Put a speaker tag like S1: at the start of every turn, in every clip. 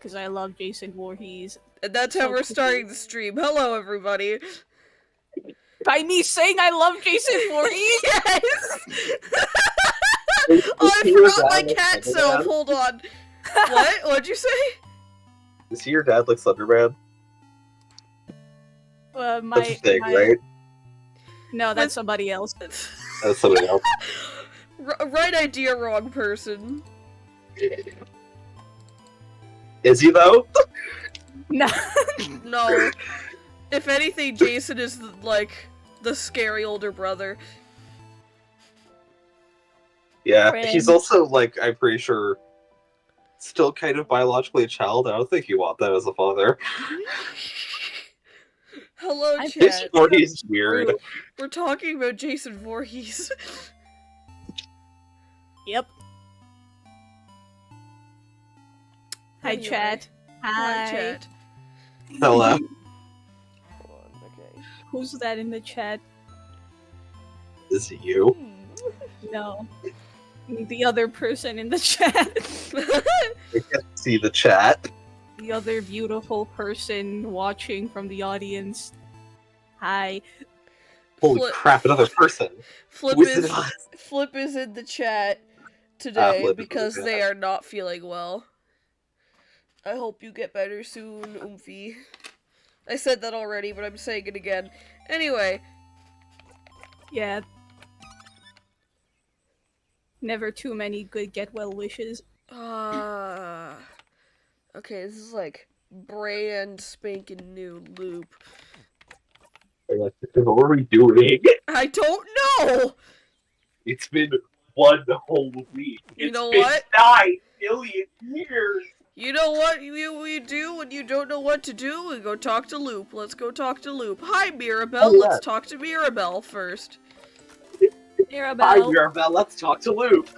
S1: because I love Jason Voorhees.
S2: And that's how we're starting the stream. Hello, everybody.
S1: By me saying I love Jason Voorhees?
S2: Yes! Oh, I forgot my cat self. Hold on. What? What'd you say?
S3: Is he your dad like Slenderman? That's a thing, right?
S1: No, that's somebody else.
S3: That's somebody else.
S2: Right idea, wrong person.
S3: Is he though?
S1: No.
S2: No. If anything, Jason is like the scary older brother.
S3: Yeah,
S1: Friend.
S3: he's also like, I'm pretty sure, still kind of biologically a child. I don't think you want that as a father.
S2: Hello,
S3: Jason
S2: chat.
S3: Voorhees is weird.
S2: We're talking about Jason Voorhees.
S1: Yep. Hi,
S2: Anyway.
S1: chat.
S2: Hi, chat.
S3: Hello.
S2: Hold on, okay.
S1: Who's that in the chat?
S3: Is it you?
S1: No. The other person in the chat.
S3: I can't see the chat.
S1: The other beautiful person watching from the audience. Hi.
S3: Holy crap, another person.
S2: Flip
S3: Who is
S2: is,
S3: it on?
S2: Flip is in the chat today
S3: Flip is in
S2: because
S3: the
S2: they
S3: chat.
S2: are not feeling well. I hope you get better soon, Oomphy. I said that already, but I'm saying it again. Anyway.
S1: Yeah. Never too many good get well wishes.
S2: Okay, this is like brand spanking new loop.
S3: What are we doing?
S2: I don't know!
S3: It's been one whole week.
S2: You know
S3: been
S2: what?
S3: 9 billion years.
S2: You know what you do when you don't know what to do? We go talk to Loop. Let's go talk to Loop. Hi, Mirabelle.
S3: Oh, yeah.
S2: Let's talk to Mirabelle first.
S1: Mirabelle.
S3: Hi, Mirabelle. Let's talk to Luke.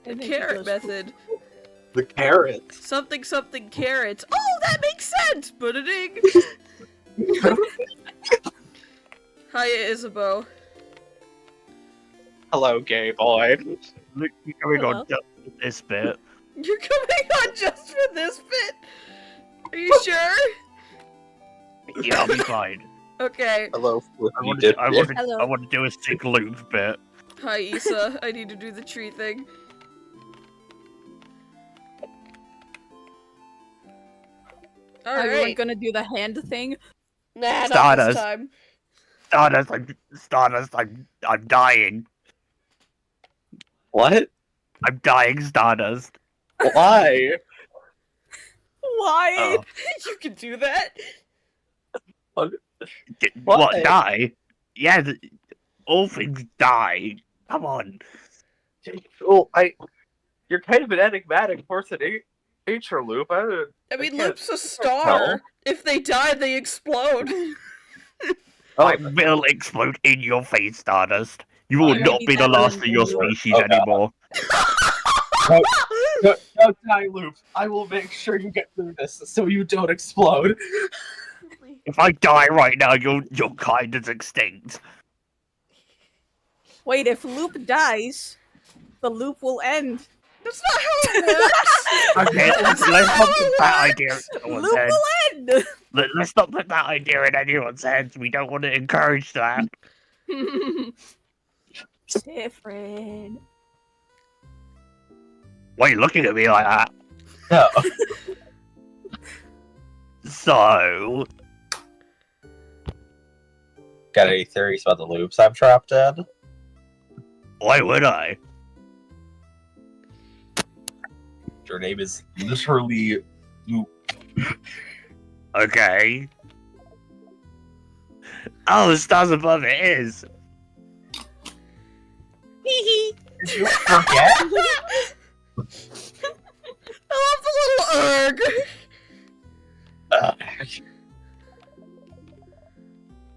S2: The carrot method.
S3: The carrots.
S2: Something something carrots. Oh, that makes sense! Ba-da-ding! Hiya, Isabeau.
S4: Hello, gay boy. Look, you're coming
S1: Hello.
S4: on just this bit.
S2: You're coming on just for this bit? Are you sure?
S4: Yeah, I'll be fine.
S2: Okay.
S3: Hello, Flip.
S4: I
S3: You
S4: want
S3: did
S4: to, I
S3: it.
S4: want to,
S1: Hello.
S4: I want to do a sick loop bit.
S2: Hi, Issa. I need to do the tree thing.
S1: Everyone
S2: Alright.
S1: gonna do the hand thing?
S2: Nah, not this
S4: Stardust.
S2: time.
S4: Stardust, I'm dying.
S3: What?
S4: I'm dying, Stardust.
S3: Why?
S1: Why?
S4: Oh.
S2: You can do that?
S4: What,
S3: Why?
S4: die? Yeah, all things die. Come on.
S3: Well, you're kind of an enigmatic person, ain't you, Loop?
S2: I mean,
S3: can't
S2: Loop's a
S3: tell.
S2: star. If they die, they explode.
S4: I will explode in your face, Stardust. You will
S1: Yeah,
S4: not
S1: maybe
S4: be the
S1: that
S4: last
S1: wouldn't
S4: of your
S1: be-
S4: species
S3: Oh, God.
S4: anymore.
S3: Don't die, Loop. I will make sure you get through this so you don't explode.
S4: If I die right now, your kind is extinct.
S1: Wait, if Loop dies, the loop will end.
S2: That's not how it works!
S4: Okay, let's not put that idea in anyone's
S1: Loop
S4: head.
S1: will end!
S4: Let's not put that idea in anyone's heads. We don't want to encourage that.
S1: Siffrin.
S4: Why are you looking at me like that?
S3: No.
S4: So,
S3: Got any theories about the loops I'm trapped in?
S4: why would I?
S3: Your name is literally Loop.
S4: Okay. Oh, the stars above it is.
S1: Hee
S3: Did you forget?
S2: I love the little erg!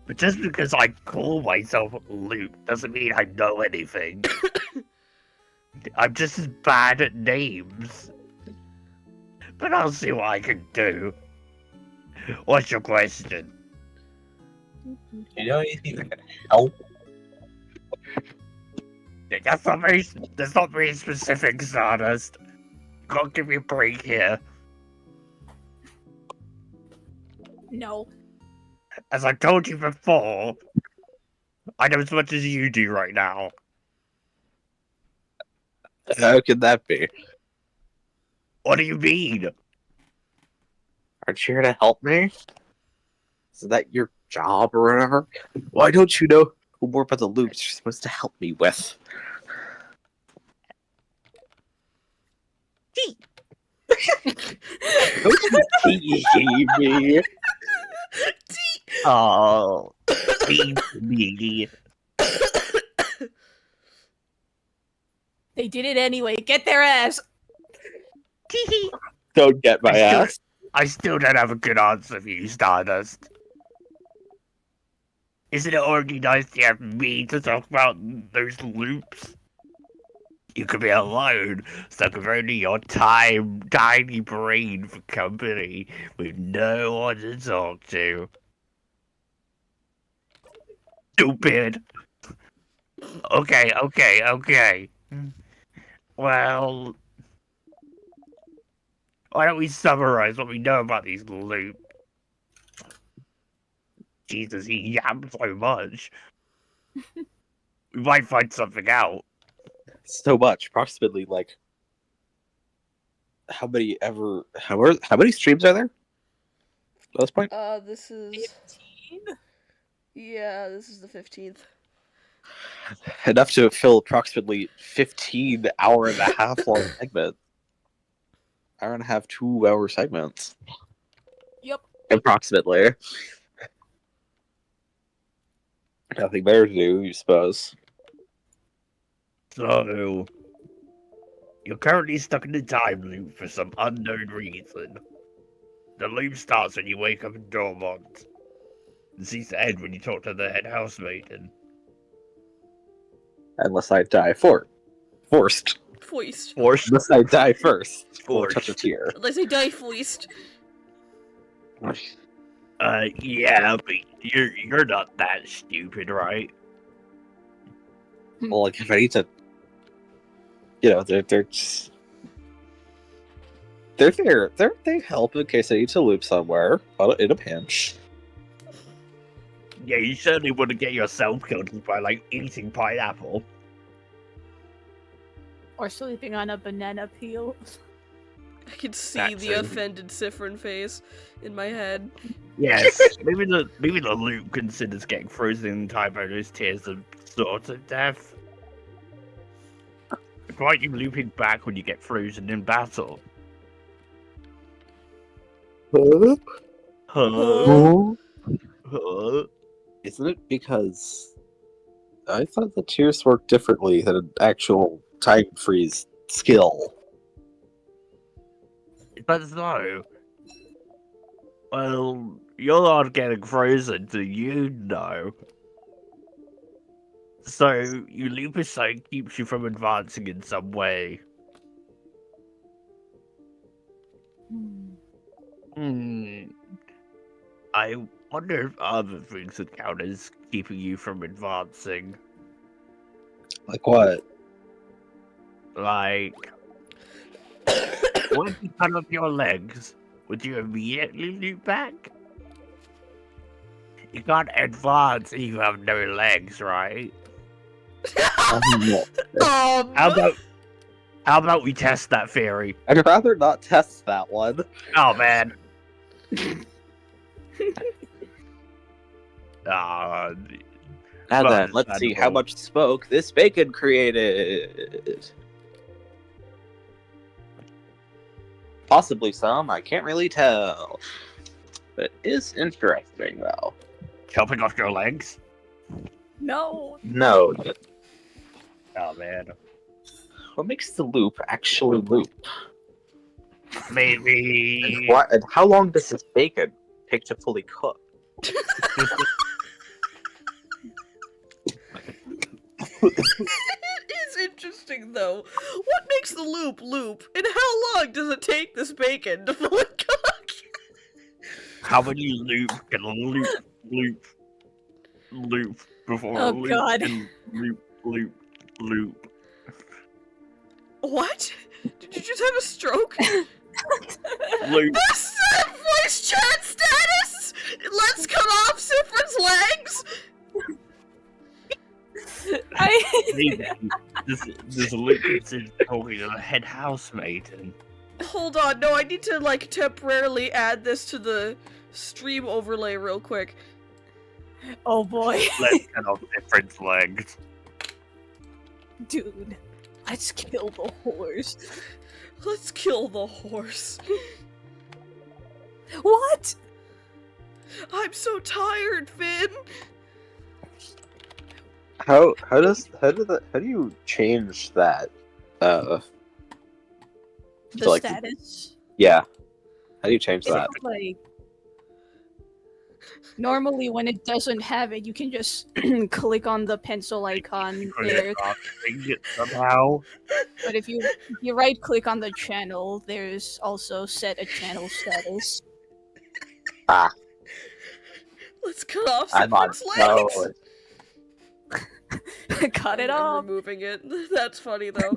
S4: But just because I call myself Luke doesn't mean I know anything. I'm just as bad at names. But I'll see what I can do. What's your question?
S3: Do you know anything that can help?
S4: That's not very specific, Stardust. gotta give me a break here.
S1: No.
S4: As I told you before, I know as much as you do right now.
S3: How could that be?
S4: What do you mean?
S3: Aren't you here to help me? Is that your job or whatever? Why don't you know more about the loops you're supposed to help me with? Don't you tease me?
S4: Oh, me.
S1: They did it anyway. Get their ass.
S3: Don't get my ass.
S4: I still don't have a good answer for you, Stardust. Isn't it already nice to have me to talk about those loops? You could be alone, stuck with only your tiny brain for company, with no one to talk to. Stupid! Okay. Well, why don't we summarize what we know about these loops? Jesus, he yams so much. We might find something out.
S3: So much, approximately like how many streams are there? At this point?
S2: This is...
S1: 15?
S2: Yeah, this is the 15th.
S3: Enough to fill approximately 15 hour and a half long segments. Hour and a half, 2 hour segments.
S1: Yep.
S3: Approximately. Nothing better to do, you suppose.
S4: So, you're currently stuck in a time loop for some unknown reason. The loop starts when you wake up in Dormont. And seems to end when you talk to the head housemaiden.
S3: Unless I die forced.
S2: Foist.
S3: Unless I die first. Or
S4: Forced.
S3: touch a tear.
S2: Unless I die foist.
S4: Yeah, but you're not that stupid, right?
S3: Well, like, if I need to... You know, they're just... They're there. They help in case I need to loop somewhere in a pinch.
S4: Yeah, you certainly wouldn't get yourself killed by, like, eating pineapple.
S1: Or sleeping on a banana peel.
S2: I can see
S4: That
S2: the
S4: too.
S2: offended Siffrin face in my head.
S4: Yes, maybe the loop considers getting frozen in time by those tears of sort of death. Why aren't you looping back when you get frozen in battle?
S3: Huh?
S4: Huh? Huh?
S3: Isn't it because I thought the tears worked differently than an actual time freeze skill?
S4: But no. Well, you're not getting frozen, so you know. So, you loop aside keeps you from advancing in some way. I wonder if other things would count as keeping you from advancing.
S3: Like what?
S4: Like, what if you cut off your legs? Would you immediately loop back? You can't advance if you have no legs, right? How about we test that theory?
S3: I'd rather not test that one.
S4: Oh man. Ah,
S3: And
S4: Well,
S3: then let's see how much smoke this bacon created. Possibly some, I can't really tell. But it is interesting, though.
S4: chopping off your legs?
S1: No.
S3: No.
S4: Oh man.
S3: What makes the loop actually loop?
S4: Maybe.
S3: And how long does this bacon take to fully cook?
S2: It is interesting, though. What makes the loop loop, and how long does it take this bacon to fully cook?
S4: How many loops can loop before
S1: Oh,
S4: a loop
S1: God.
S4: can loop?
S2: What? Did you just have a stroke?
S4: Luke,
S2: The voice chat status! Let's cut off Siffrin's legs!
S4: maybe this Luke is talking to the head housemaid.
S2: Hold on, no, I need to, like, temporarily add this to the stream overlay real quick.
S1: Oh boy.
S4: Let's cut off Siffrin's legs.
S1: Dude, let's kill the horse.
S2: Let's kill the horse.
S1: What?
S2: I'm so tired, Finn!
S3: How do you change that?
S1: The
S3: like-
S1: status?
S3: Yeah. How do you change
S1: It's
S3: that?
S1: like normally when it doesn't have it, you can just click on the pencil icon there.
S4: Somehow.
S1: But if you right click on the channel, there's also set a channel status.
S2: Let's cut off
S3: I'm on.
S2: Siffrin's
S3: No.
S2: legs!
S1: Cut it
S2: I'm
S1: off.
S2: removing it. That's funny, though.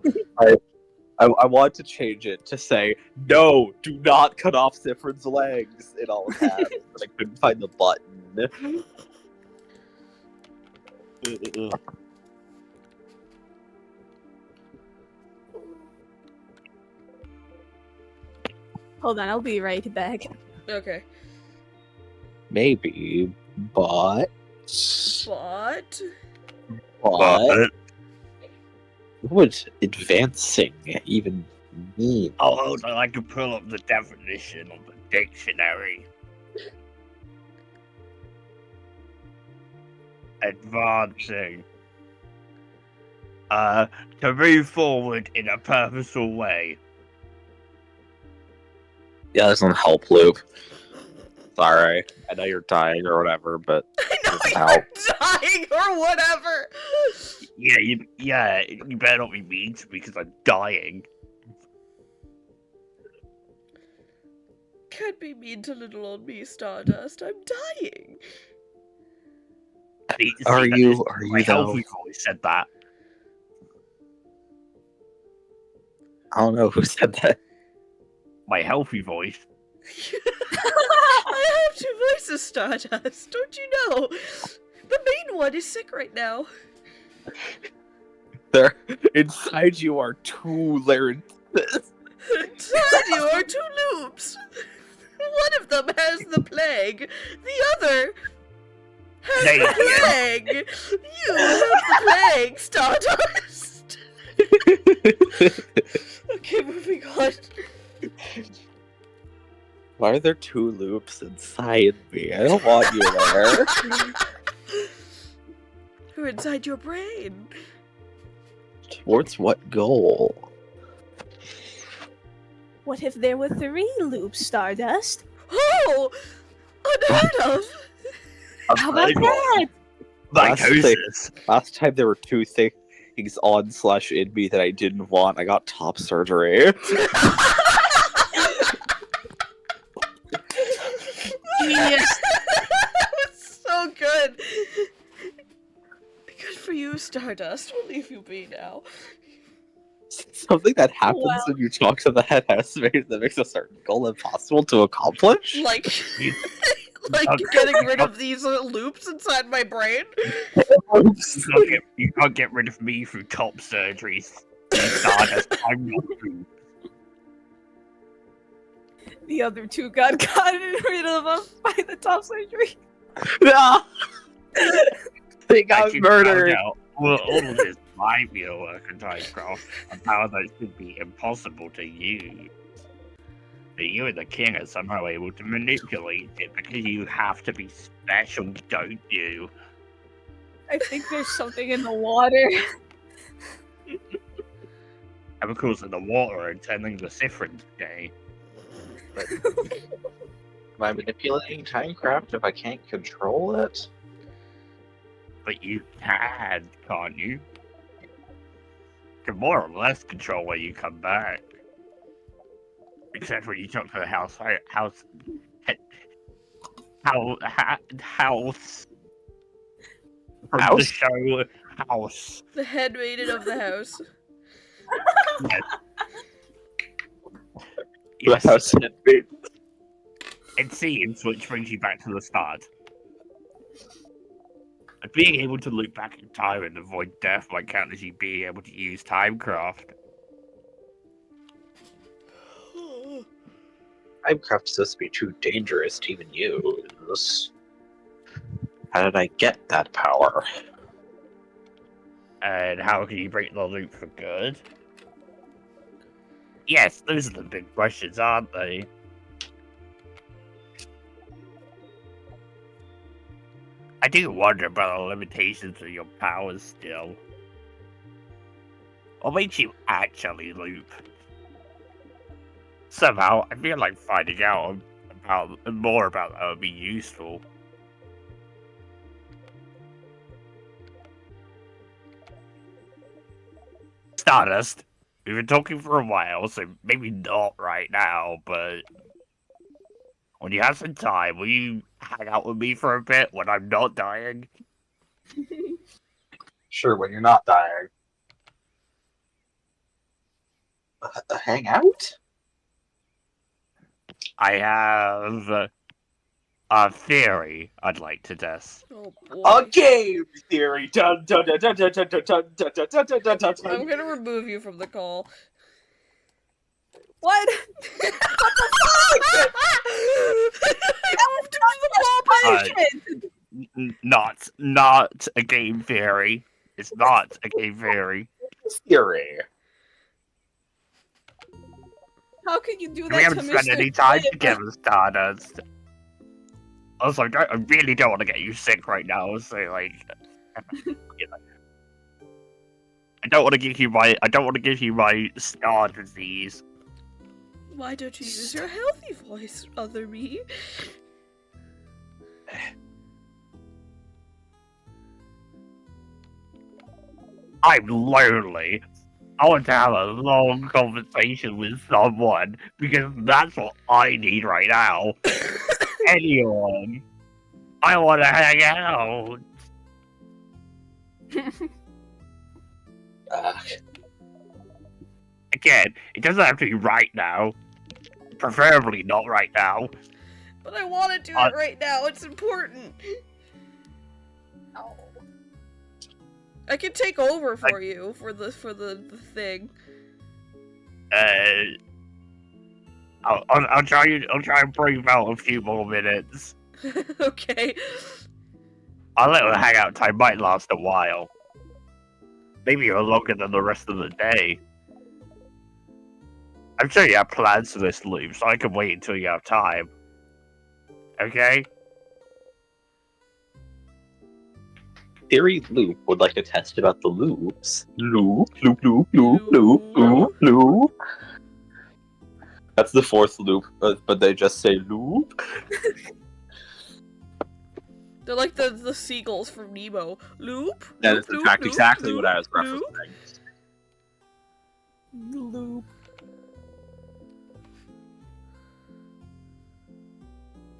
S3: I want to change it to say, no, do not cut off Siffrin's legs in all caps, but I couldn't find the button.
S1: Hold on, I'll be right back.
S2: Okay.
S3: Maybe, but
S2: But...
S3: what would advancing even mean?
S4: Oh, hold on, I can pull up the definition of the dictionary. Advancing. To move forward in a purposeful way.
S3: Yeah, that's on help loop. Sorry, I know you're dying or whatever, but
S2: I know
S3: doesn't
S2: you're
S3: help.
S2: dying or whatever!
S4: You better not be mean to me because I'm dying.
S2: Can't be mean to little old me, Stardust. I'm dying.
S3: Are you
S4: My
S3: though?
S4: healthy voice said that.
S3: I don't know who said that.
S4: My healthy voice.
S2: I have two voices, Stardust. Don't you know? The main one is sick right now.
S3: There, inside you are two larynxes.
S2: Inside you are two loops. One of them has the plague. The other has
S4: Thank
S2: the
S4: you.
S2: plague. You have the plague, Stardust. Okay, moving on.
S3: Why are there two loops inside me? I don't want you there.
S2: Who inside your brain?
S3: Towards what goal?
S1: What if there were 3 loops, Stardust?
S2: Oh! Unheard of!
S1: How about that?
S4: Psychosis.
S3: Last time there were two things on/in me that I didn't want. I got top surgery.
S1: Genius.
S2: That was so good! Good for you, Stardust. We'll leave you be now.
S3: Something that happens
S1: Wow.
S3: when you talk to the head housemaid that makes a certain goal impossible to accomplish.
S2: Like,
S4: You-
S2: like getting rid of these loops inside my brain?
S4: You can't get rid of me through top surgeries. Stardust, I'm not you.
S1: The other 2 got gotten rid of us by the top surgery.
S3: No! They got
S4: I
S3: murdered.
S4: found out, well, all of this might be a work of Minecraft, and how that should be impossible to use. But you and the king are somehow able to manipulate it because you have to be special, don't you?
S1: I think there's something in the water.
S4: And of course, in the water, attending the Siffrin day.
S3: Am I manipulating Timecraft if I can't control it?
S4: But you can, can't you? You can more or less control when you come back. Except when you talk to the house from the
S3: House?
S4: show House.
S2: The head maiden of the house.
S4: Yes. Yes.
S3: That's it.
S4: It seems, which brings you back to the start. Being able to look back in time and avoid death might count as you being able to use Timecraft.
S3: Timecraft's supposed to be too dangerous to even use. How did I get that power?
S4: And how can you break the loop for good? Yes, those are the big questions, aren't they? I do wonder about the limitations of your powers still. What makes you actually loop? Somehow, I feel like finding out more about that would be useful. Stardust, we've been talking for a while, so maybe not right now, but when you have some time, will you hang out with me for a bit when I'm not dying?
S3: Sure, when you're not dying. Hang out?
S4: I have a theory I'd like to test.
S2: Oh
S3: A
S2: boy.
S3: game theory! Dun, dun, dun, dun, dun, dun, dun, dun, dun, dun, dun, dun, dun, dun.
S2: I'm gonna remove you from the call.
S1: What?
S2: I moved him to the call
S1: Punishment!
S4: Not a game theory. It's not a game theory.
S3: Theory.
S1: How can you do
S4: We
S1: that to
S4: haven't spent
S1: Mr.
S4: any time
S1: Flip?
S4: together, Stardust. Also, I really don't want to get you sick right now, so like, you know, I don't want to give you my star disease.
S2: Why don't you use your healthy voice, other me?
S4: I'm lonely. I want to have a long conversation with someone because that's what I need right now. Anyone. I want to hang out. Again, it doesn't have to be right now. Preferably not right now.
S2: But I want to do it right now. It's important.
S1: Oh.
S2: I can take over for you for the thing.
S4: I'll try and breathe out a few more minutes.
S2: Okay.
S4: Our little hangout time might last a while. Maybe even longer than the rest of the day. I'm sure you have plans for this loop, so I can wait until you have time. Okay?
S3: Theory Loop would like to test about the loops. Loop, loop, loop, loop, loop, loop, loop. That's the fourth loop, but they just say loop.
S2: They're like the seagulls from Nemo. Loop.
S3: That is
S2: loop,
S3: in fact
S2: loop,
S3: exactly
S2: loop,
S3: what I was
S2: loop.
S3: referencing.
S1: Loop.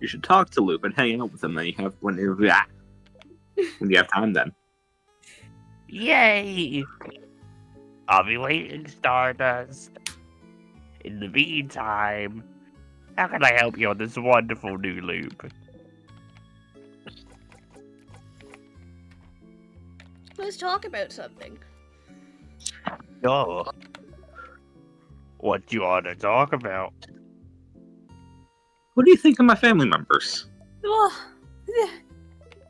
S3: You should talk to Loop and hang out with him when you have time then.
S4: Yay! I'll be waiting, Stardust. In the meantime, how can I help you on this wonderful new loop?
S2: Let's talk about something.
S4: Oh. What do you want to talk about?
S3: What do you think of my family members?
S1: Oh, yeah.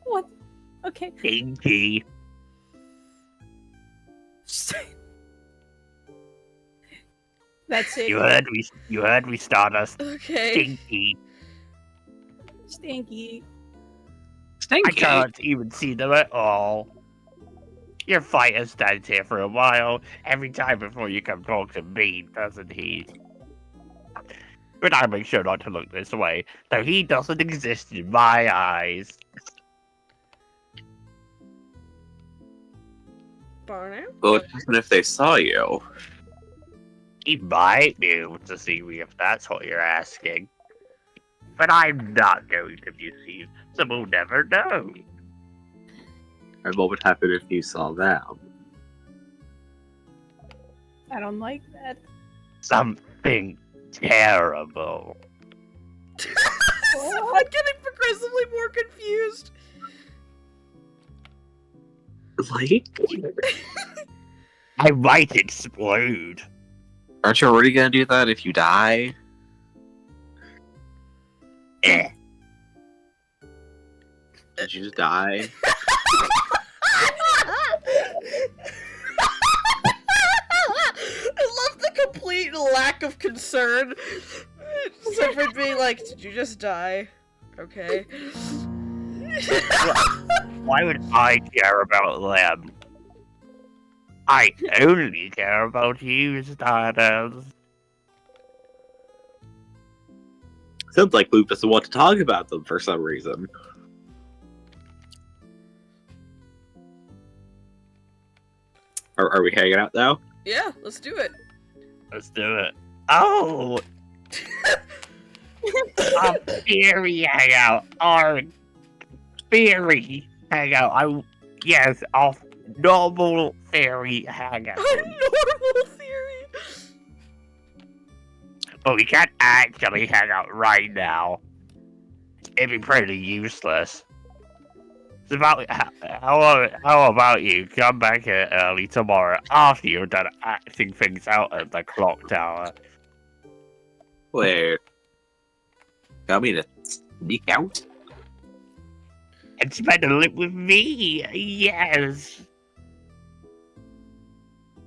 S1: What? Okay.
S4: Stinky.
S1: That's it.
S4: You heard me, Stardust.
S2: Okay.
S4: Stinky.
S1: Stinky.
S4: I
S3: Stinky.
S4: can't even see them at all. Your fighter stands here for a while every time before you come talk to me, doesn't he? But I make sure not to look this way, though he doesn't exist in my eyes.
S2: Barno?
S3: Well, even if they saw you.
S4: He might be able to see me if that's what you're asking. But I'm not going to be seen, so we'll never know.
S3: And what would happen if you saw them?
S1: I don't like that.
S4: Something terrible.
S2: I'm getting progressively more confused.
S3: Like,
S4: I might explode.
S3: aren't you already gonna do that if you die?
S4: Eh.
S3: Did you just die?
S2: I love the complete lack of concern. Siffrin being like, did you just die? Okay.
S4: Why would I care about them? I only care about you, Stardust.
S3: Sounds like Luke doesn't want to talk about them for some reason. Are we hanging out now?
S2: Yeah, let's do it.
S4: Let's do it. Oh! A fairy hangout. Our fairy hangout. Yes, a normal fairy hangout.
S2: A normal theory.
S4: But we can't actually hang out right now. It'd be pretty useless. It's about how about you come back here early tomorrow after you're done acting things out at the clock tower.
S3: Wait. Got me to sneak out?
S4: And spend a live with me, yes.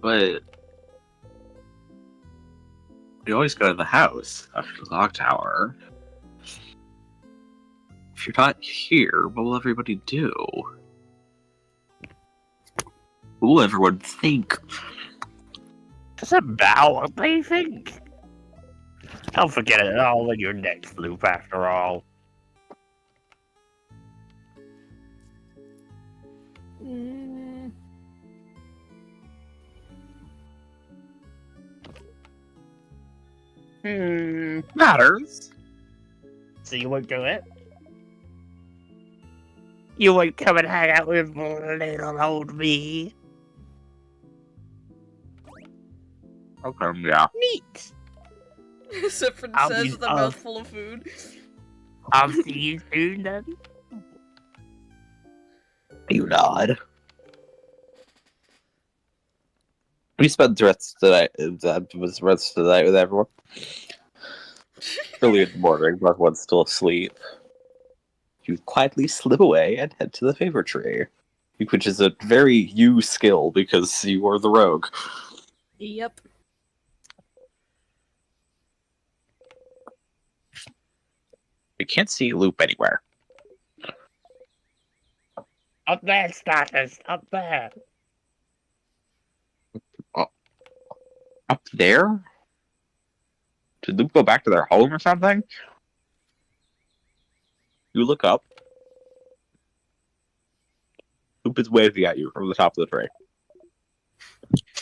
S3: But you always go to the house after the clock tower. If you're not here, what will everybody do? What will everyone think?
S4: Doesn't matter what they think. Don't forget it all in your next loop after all.
S3: Matters.
S4: So you won't do it? You won't come and hang out with little old me?
S3: Okay, yeah.
S4: Neat!
S2: Siffrin
S4: I'll
S2: says
S4: be-
S2: with a mouthful of food.
S4: I'll see you soon then.
S3: You nod. We spent the rest of the night with everyone. Early in the morning, but everyone's still asleep. You quietly slip away and head to the favor tree, which is a very you skill because you are the rogue.
S1: Yep.
S3: We can't see Loop anywhere.
S4: Up there, Status, up there.
S3: Up there? Did Loop go back to their home or something? You look up. Loop is waving at you from the top of the tree.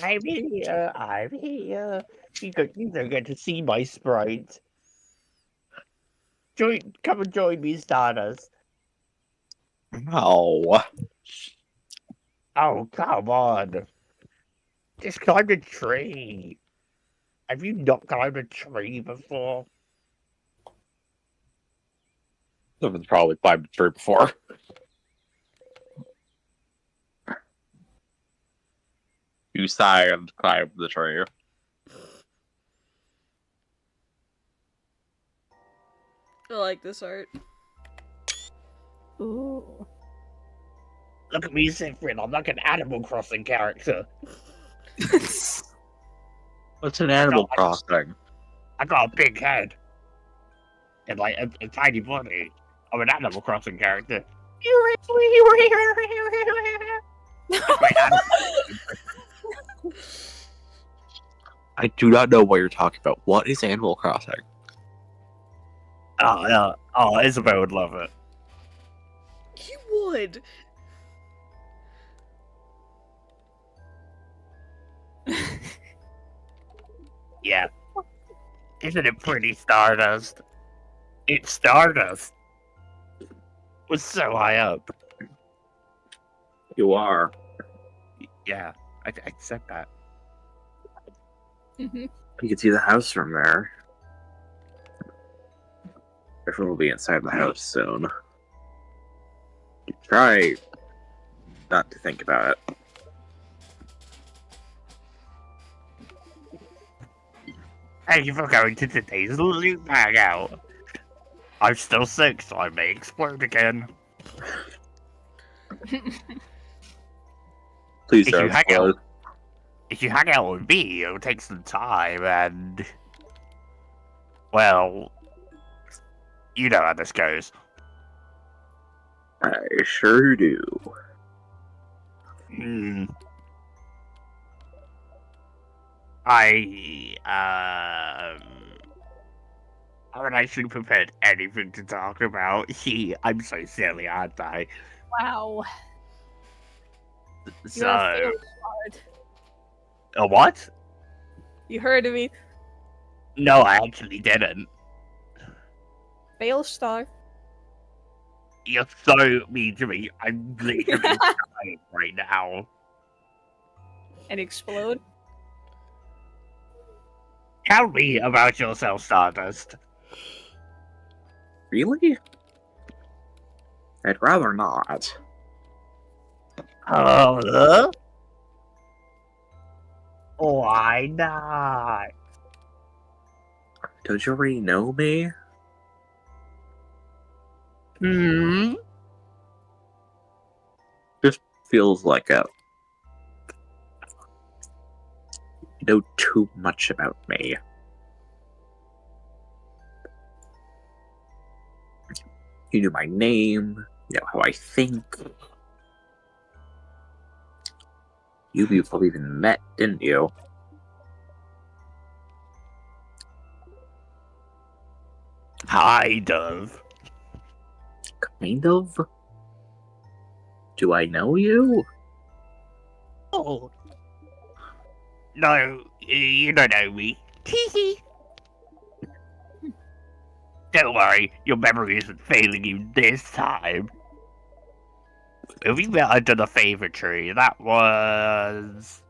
S4: I'm here, I'm here. You don't get to see my sprite. Come and join me, Stardust.
S3: Oh.
S4: Oh, come on. Just climb the tree. Have you not climbed a tree before?
S3: Someone's probably climbed a tree before. You sigh and climb the tree.
S2: I like this art.
S1: Ooh.
S4: Look at me, Siffrin. I'm like an Animal Crossing character.
S3: What's an Animal Crossing?
S4: I got a big head. And like a tiny body. I'm an Animal Crossing character.
S3: I do not know what you're talking about. What is Animal Crossing?
S4: Oh, yeah. Oh, Isabel would love it.
S2: He would.
S4: Yeah. Isn't it pretty, Stardust? It's Stardust. Was so high up.
S3: You are.
S4: Yeah, I said that.
S1: Mm-hmm.
S3: You can see the house from there. Everyone will be inside the house soon. Try not to think about it.
S4: Thank you for going to today's loot hangout. I'm still sick, so I may explode again.
S3: Please
S4: If
S3: don't
S4: you hang
S3: explode.
S4: out, if you hang out with me, it'll take some time, and well, you know how this goes.
S3: I sure do.
S4: I haven't actually prepared anything to talk about. I'm so silly, aren't I?
S1: Wow.
S4: So,
S1: You're a fail smart.
S4: a what?
S1: You heard of me.
S4: No, I actually didn't.
S1: Fail star.
S4: You're so mean to me. I'm literally dying right now.
S1: And explode.
S4: Tell me about yourself, Stardust.
S3: Really? I'd rather not.
S4: Why not?
S3: Don't you already know me?
S4: Hmm?
S3: Just feels like you know too much about me. You knew my name, you know how I think. You people even met, didn't you?
S4: Kind of.
S3: Kind of? Do I know you?
S4: Oh. No, you don't know me. Don't worry, your memory isn't failing you this time. When we met under the favor tree, that was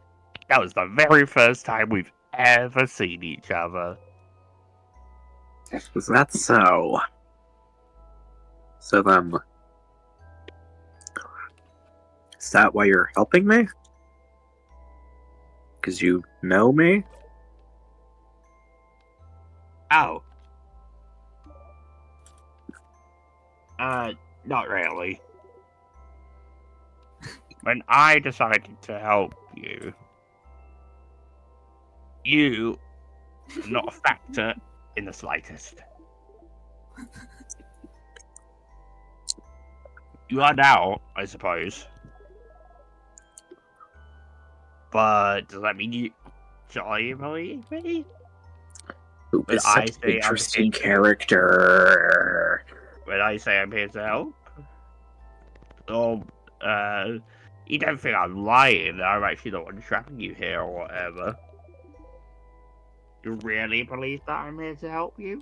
S4: the very first time we've ever seen each other.
S3: Was that so? So is that why you're helping me? Because you know me?
S4: Oh. Not really. When I decided to help you, you were not a factor in the slightest. You are now, I suppose. But does that mean you believe me?
S3: Who
S4: When
S3: is
S4: I
S3: such an
S4: say
S3: interesting character.
S4: When I say I'm here to help? Or, you don't think I'm lying, I'm actually the one trapping you here or whatever. You really believe that I'm here to help you?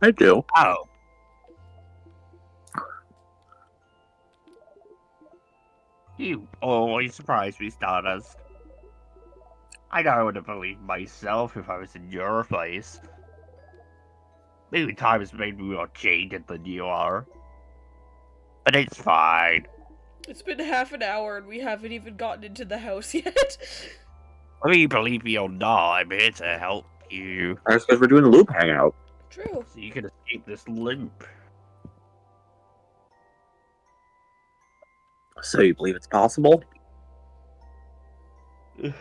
S3: I do.
S4: Oh. You always surprise me, Stardust. I know I would have believed myself if I was in your place. Maybe time has made me more jaded than you are. But it's fine.
S2: It's been half an hour and we haven't even gotten into the house yet.
S4: Whether you believe me or not, I'm here to help you.
S3: That's because we're doing a loop hangout.
S2: True.
S4: So you can escape this loop.
S3: So you believe it's possible for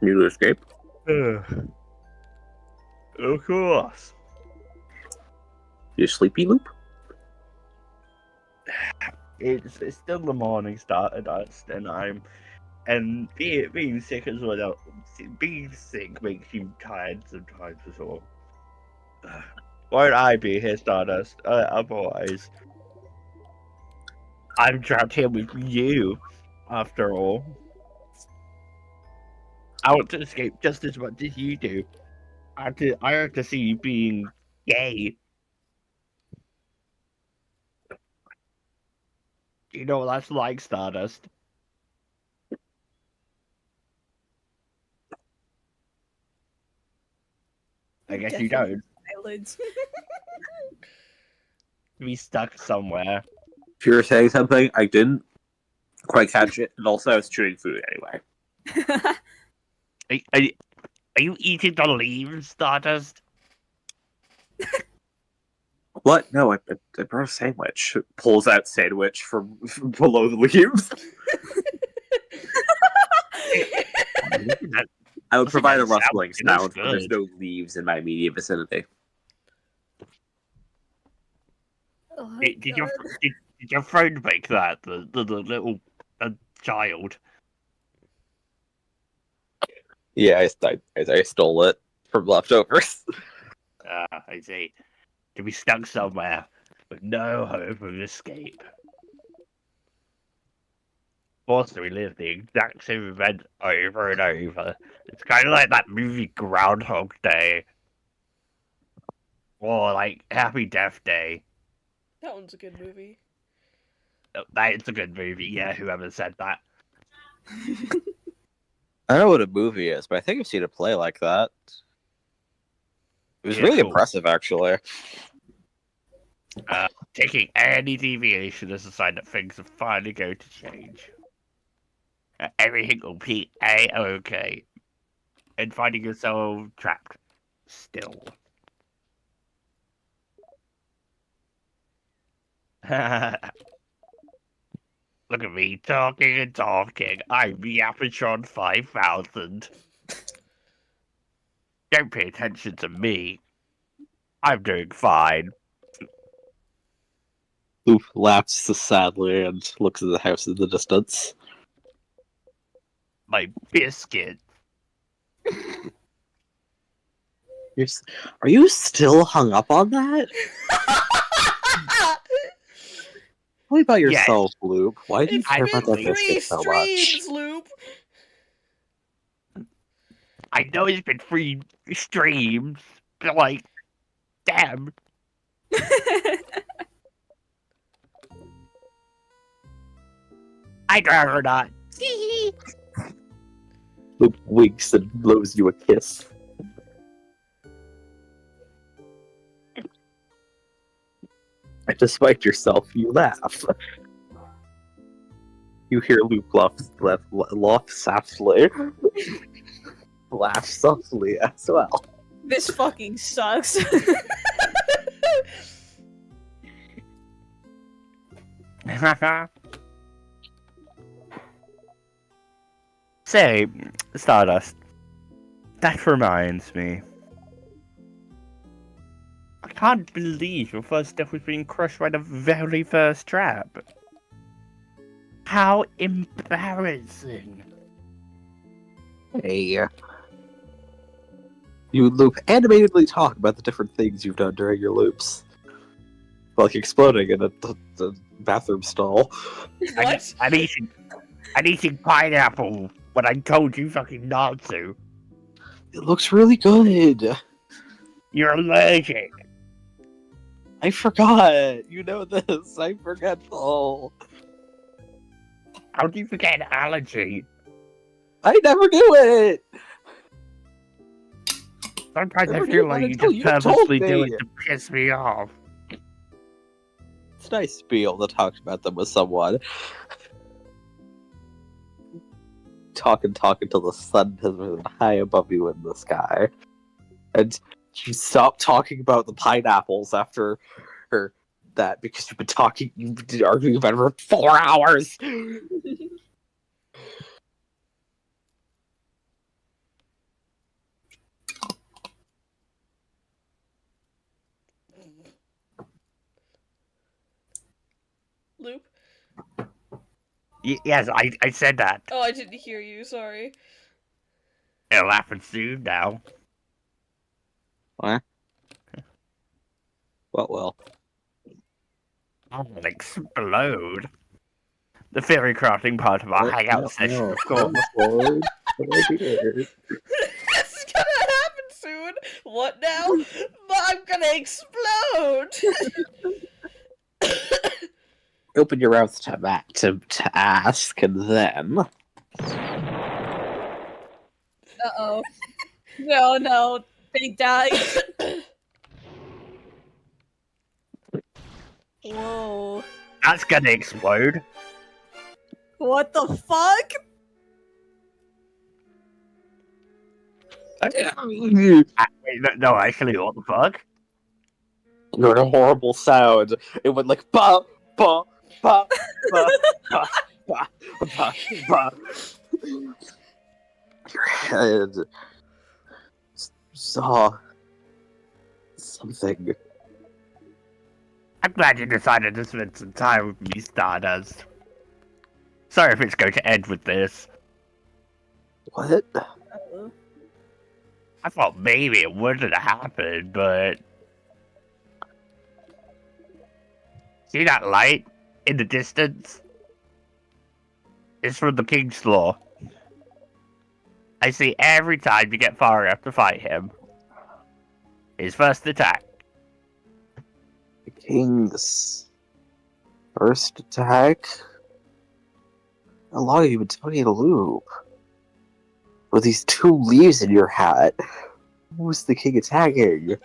S3: you to escape?
S4: Of course.
S3: You sleepy loop?
S4: It's still the morning Stardust, and being sick as well. Being sick makes you tired sometimes as well. Won't I be here, Stardust? Otherwise, I'm trapped here with you. After all, I want to escape just as much as you do. I have to see you being gay. Do you know what that's like, Stardust? I guess
S1: Definitely
S4: you don't.
S1: eyelids.
S4: Be stuck somewhere.
S3: If you were saying something, I didn't quite catch it, and also I was chewing food anyway.
S4: Are you eating the leaves, Stardust?
S3: What? No, I brought a sandwich. Pulls out sandwich from below the leaves. I would provide a rustling sound, but there's no leaves in my immediate vicinity.
S1: Oh,
S4: Did your friend make that? The little child?
S3: Yeah, I stole it from leftovers.
S4: I see. To be stuck somewhere with no hope of escape. Forced to relive the exact same event over and over. It's kind of like that movie Groundhog Day. Or like Happy Death Day.
S2: That one's a good movie.
S4: Oh, that's a good movie, yeah, whoever said that.
S3: I don't know what a movie is, but I think I've seen a play like that. It was
S4: Yeah,
S3: really
S4: cool.
S3: impressive, actually.
S4: Taking any deviation is a sign that things are finally going to change. Everything will be A-okay. And finding yourself trapped still. Look at me, talking and talking. I'm the Apatron 5000. Don't pay attention to me. I'm doing fine.
S3: Luke laughs sadly and looks at the house in the distance.
S4: My biscuit.
S3: Are you still hung up on that? Tell me about yourself, Loop. Why do you
S2: It's
S3: care
S2: been
S3: about that
S2: 3
S3: biscuit so much?
S2: streams, Loop!
S4: I know it's been 3 streams, but like, damn. I'd rather not.
S3: Luke winks and blows you a kiss. And despite yourself, you laugh. You hear Luke laugh softly. Laugh softly as well.
S1: This fucking sucks.
S4: Say, Stardust, that reminds me. I can't believe your first step was being crushed by the very first trap. How embarrassing.
S3: Hey. You loop animatedly talk about the different things you've done during your loops. Like exploding in the bathroom stall.
S2: What?
S4: I'm eating pineapple when I told you fucking not to.
S3: It looks really good.
S4: You're allergic.
S3: I forgot. You know this. I'm forgetful.
S4: How do you forget an allergy?
S3: I never do it.
S4: Sometimes I
S3: Never
S4: feel
S3: knew
S4: like
S3: that
S4: you
S3: until
S4: just
S3: you told
S4: purposely do
S3: me.
S4: it to piss me off.
S3: It's nice to be able to talk about them with someone. Talk until the sun has risen high above you in the sky. And you stop talking about the pineapples after that because you've been arguing about it for 4 hours.
S2: Loop?
S4: Yes, I said that.
S2: Oh, I didn't hear you, sorry.
S4: It'll happen soon now.
S3: What? What will?
S4: I'll explode. The theory crafting part of our hangout session, of course.
S2: It's gonna happen soon! What now? But I'm gonna explode!
S3: Open your mouth to ask, and then...
S1: Uh-oh. No. Big die. Whoa.
S4: That's gonna explode.
S1: What the fuck?
S4: Wait, no, actually, what the fuck?
S3: You heard a horrible sound. It went like ba ba ba ba ba ba ba ba. Your head saw something.
S4: I'm glad you decided to spend some time with me, Stardust. Sorry if it's going to end with this.
S3: What?
S4: I thought maybe it wouldn't happen, but... See that light in the distance? It's from the King's Law. I see every time you get far enough to fight him. His first attack.
S3: The king's first attack? How long have you been talking to Loop? With these 2 leaves in your hat, who was the king attacking?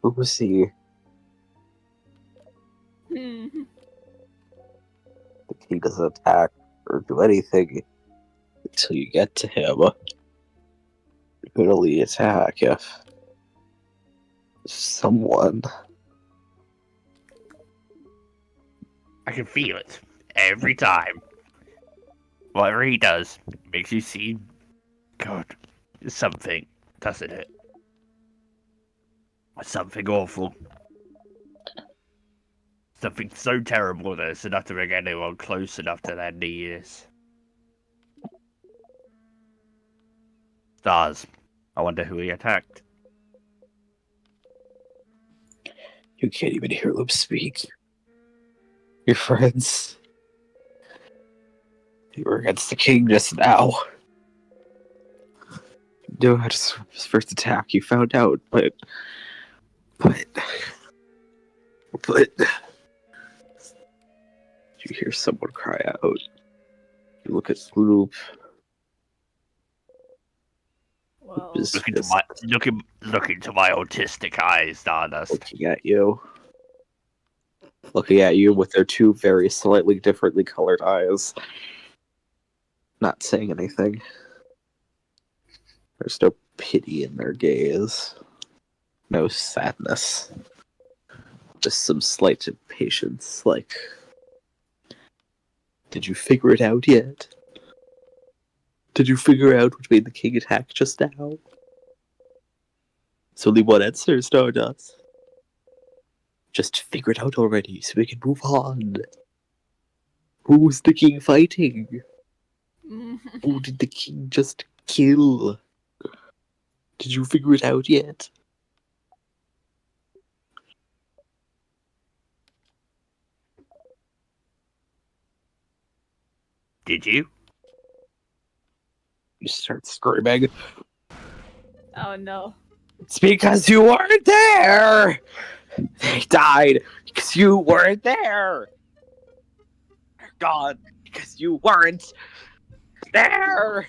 S3: Who was he?
S1: Hmm.
S3: The king doesn't attack or do anything until you get to him. You can only attack if someone.
S4: I can feel it. Every time. Whatever he does, makes you see... God, something, doesn't it? Something awful. Something so terrible that it's enough to bring anyone close enough to their knees. Stars. I wonder who he attacked.
S3: You can't even hear Loop speak. Your friends. You were against the king just now. No, his first attack, you found out, but... You hear someone cry out. You look at Loop.
S1: Well,
S4: Look into my autistic eyes, Stardust.
S3: Looking at you. Looking at you with their 2 very slightly differently colored eyes. Not saying anything. There's no pity in their gaze. No sadness. Just some slight impatience, like... Did you figure it out yet? Did you figure out what made the king attack just now? It's only one answer, Stardust. Just figure it out already so we can move on. Who was the king fighting? Who did the king just kill? Did you figure it out yet?
S4: Did you?
S3: You start screaming.
S1: oh no.
S3: It's because you weren't there! They died because you weren't there! They're gone because you weren't there!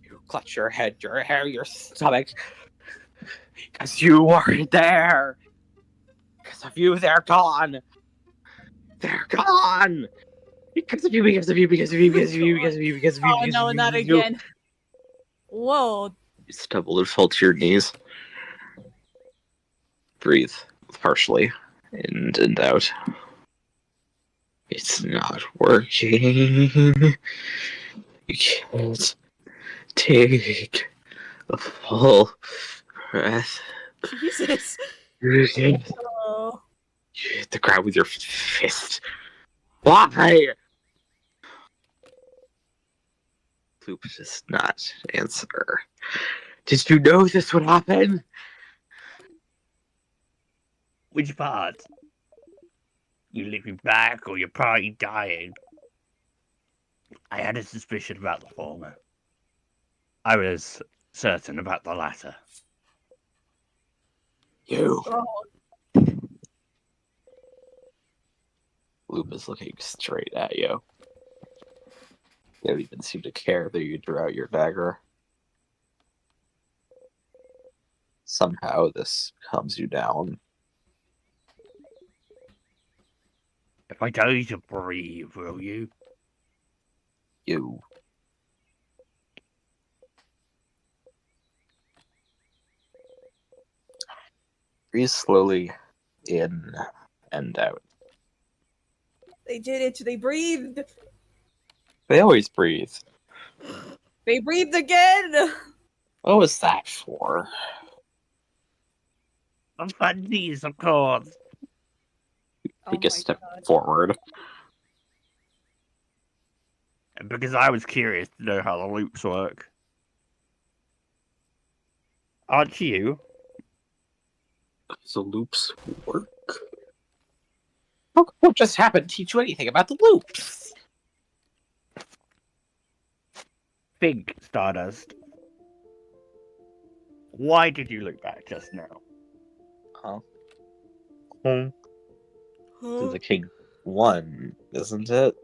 S3: You clutch your head, your hair, your stomach. Because you weren't there! Because of you, they're gone! They're gone! Because of you, because of you, because of you, because of you, because of you, because of you,
S1: Oh
S3: because
S1: no,
S3: of you,
S1: not
S3: because of you.
S1: again. Whoa.
S3: You stumble and fall to your knees. Breathe partially in and out. It's not working. You can't take a full breath.
S1: Jesus.
S3: You
S1: Oh.
S3: hit the ground with your fist. Why? Loop does not answer. Did you know this would happen?
S4: Which part? You leaving back or your party dying? I had a suspicion about the former. I was certain about the latter.
S3: You.
S1: Oh.
S3: Loop is looking straight at you. You don't even seem to care that you drew out your dagger. somehow this calms you down.
S4: If I tell you to breathe, will you?
S3: You. Breathe slowly in and out.
S1: They did it. They breathed.
S3: They always breathe.
S1: They breathed again.
S3: What was that for?
S4: The fundies, of course.
S3: Take
S1: Oh
S3: a
S1: my
S3: step
S1: God.
S3: forward.
S4: And because I was curious to know how the loops work. Aren't you?
S3: Does the loops work? What just happened to teach you anything about the loops?
S4: Think, Stardust. Why did you look back just now?
S3: Huh?
S2: Huh?
S3: The king won, isn't it?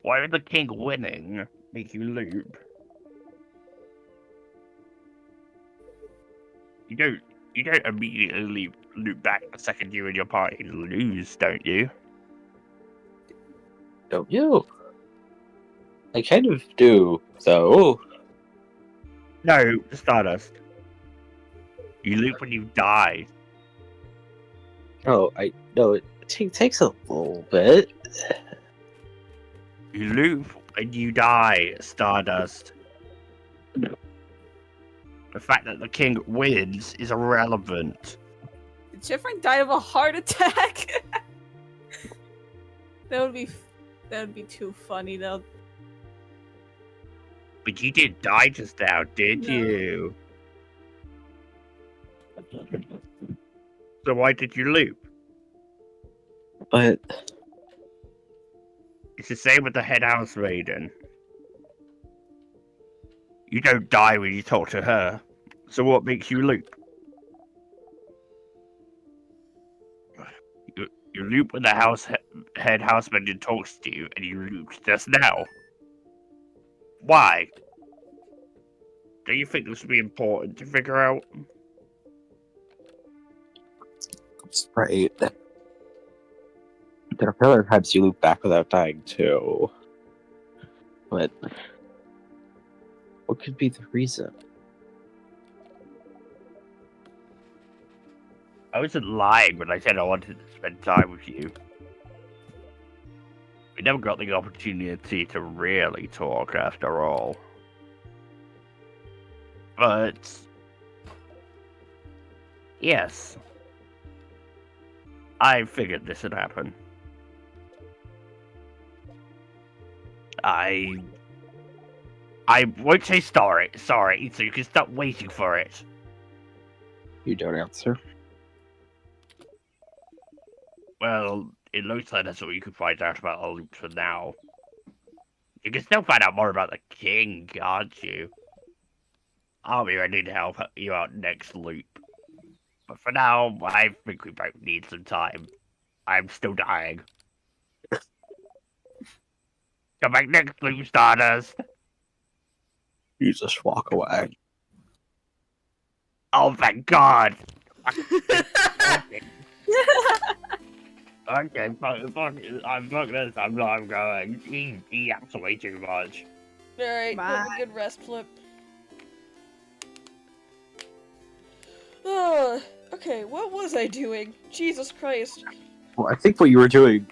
S4: Why would the king winning make you loop? You don't immediately loop back the second you and your party lose, don't you?
S3: Don't you? I kind of do, though.
S4: No, Stardust. You loop when you die.
S3: No, it takes a little bit.
S4: You loop when you die, Stardust. The fact that the king wins is irrelevant.
S1: Did Siffrin die of a heart attack? that would be too funny though.
S4: But you didn't die just now, did
S1: No.
S4: you? So why did you loop?
S3: But
S4: It's the same with the head house maiden. You don't die when you talk to her. So what makes you loop? You loop when the head house maiden talks to you, and you looped just now. Why? Do you think this would be important to figure out?
S3: that's right. There are other times you loop back without dying too. But what could be the reason?
S4: I wasn't lying when I said I wanted to spend time with you. We never got the opportunity to really talk after all. But yes, I figured this would happen. I won't say sorry, so you can stop waiting for it.
S3: You don't answer.
S4: Well, it looks like that's all you can find out about the loop for now. You can still find out more about the king, can't you? I'll be ready to help you out next loop. But for now, I think we both need some time. I'm still dying. Come back next loop, Stardust.
S3: You just walk away.
S4: Oh, thank God. Okay, fuck this. I'm going. He acts way too much.
S2: Alright, have a good rest, Flip. Okay, what was I doing? Jesus Christ.
S3: Well, I think what you were doing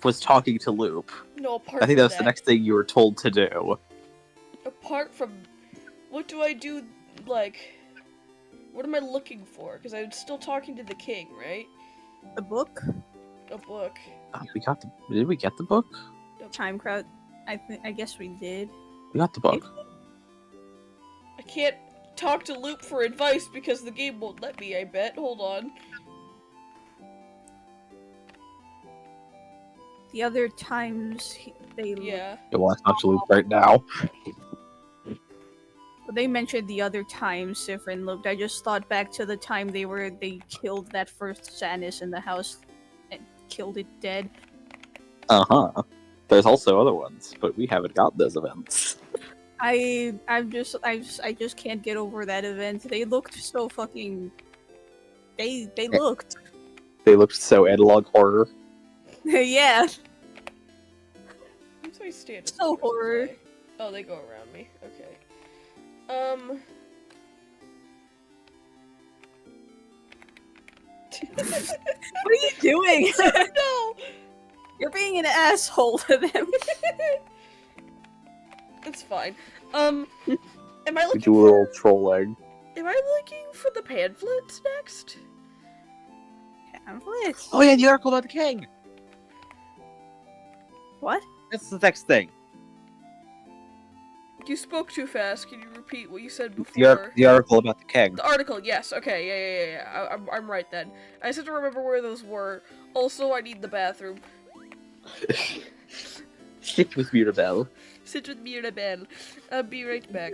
S3: was talking to Loop.
S2: No, apart
S3: I think
S2: from
S3: that was the next thing you were told to do.
S2: Apart from... What do I do, like... What am I looking for? Because I'm still talking to the king, right?
S1: The book?
S2: A book.
S3: Did we get the book?
S1: Time crowd. I guess we did.
S3: We got the book.
S2: I can't talk to Loop for advice because the game won't let me, I bet. Hold on.
S1: The other times they
S2: Yeah.
S3: You want to talk to Loop right now?
S1: Well, they mentioned the other times Siffrin looked. I just thought back to the time they killed that first Sanis in the house and killed it dead.
S3: Uh-huh. There's also other ones, but we haven't got those events.
S1: I just can't get over that event. They looked so fucking. They
S3: Yeah.
S1: looked.
S3: They looked so analog horror.
S1: Yeah,
S2: Where's my stand at
S1: so
S2: this person's
S1: horror.
S2: way? Oh, they go around me. Okay.
S1: What are you doing?
S2: No!
S1: You're being an asshole to them.
S2: It's fine. Am I
S3: We
S2: looking
S3: do a
S2: for...
S3: little troll leg.
S2: Am I looking for the pamphlet next?
S1: Pamphlet?
S3: Oh yeah, the article about the king.
S1: What?
S3: That's the next thing.
S2: You spoke too fast. Can you repeat what you said
S3: The,
S2: before?
S3: the article about the king.
S2: The article, yes. Okay, yeah. I'm right then. I just have to remember where those were. Also, I need the bathroom.
S3: Stick with Mirabelle.
S2: Sit with me in a bed. I'll be right back.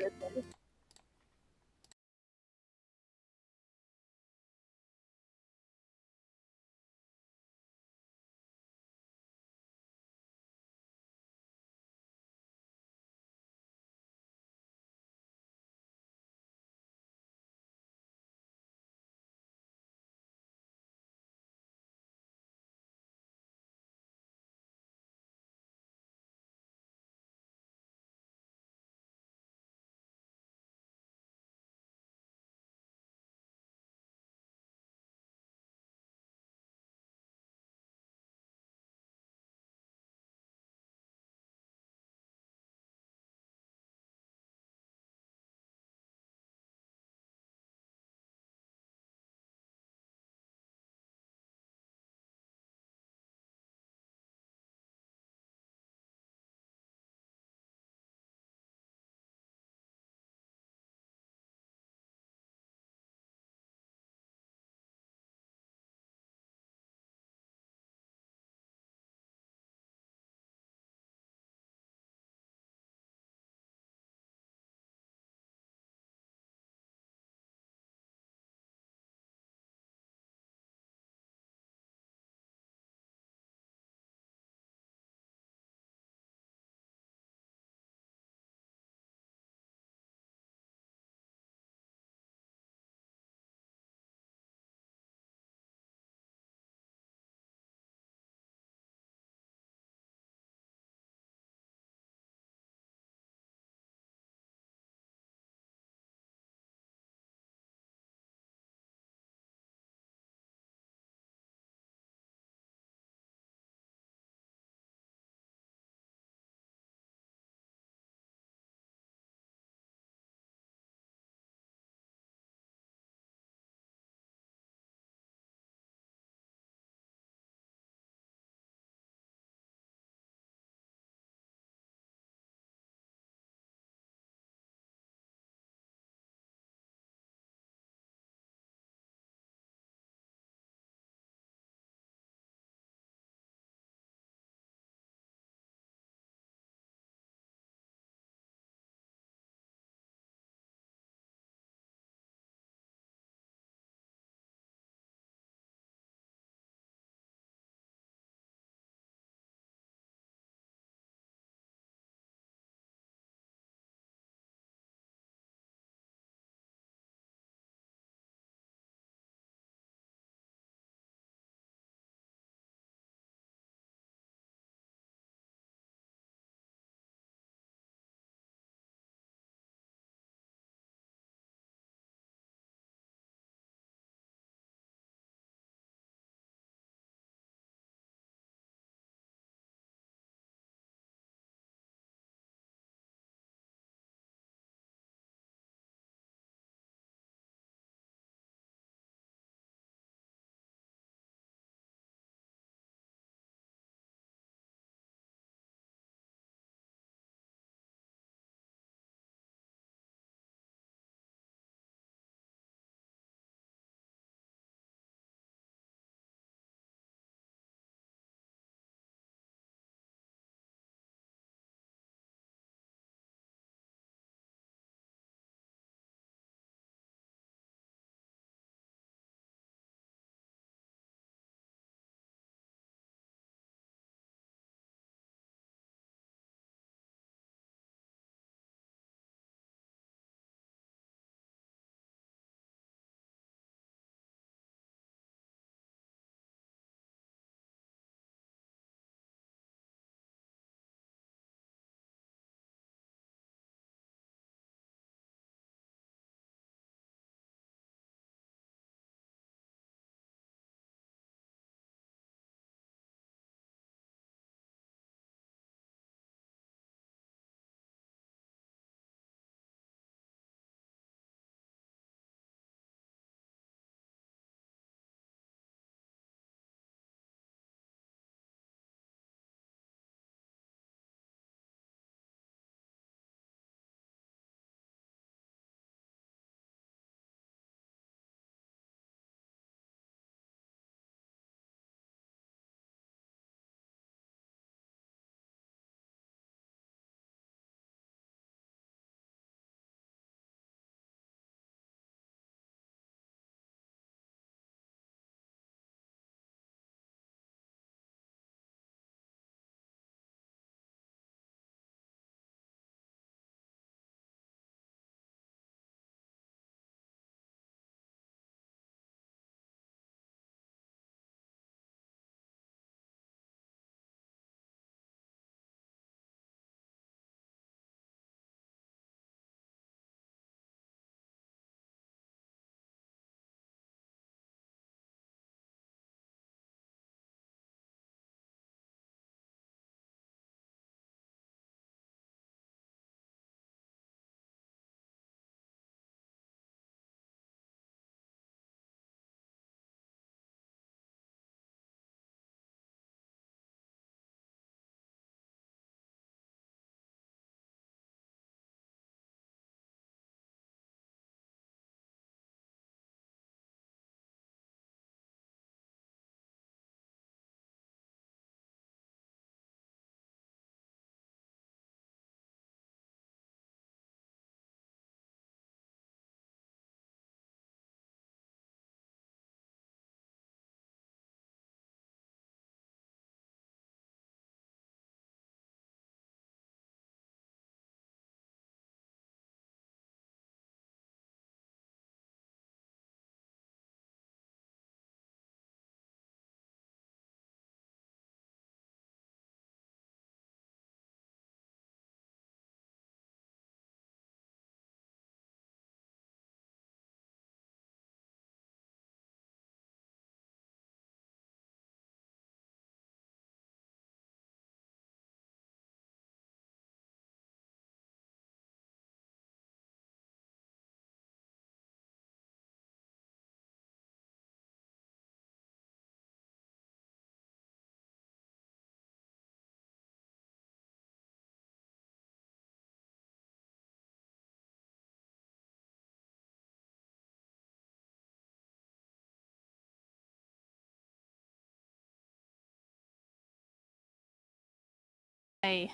S1: Hey.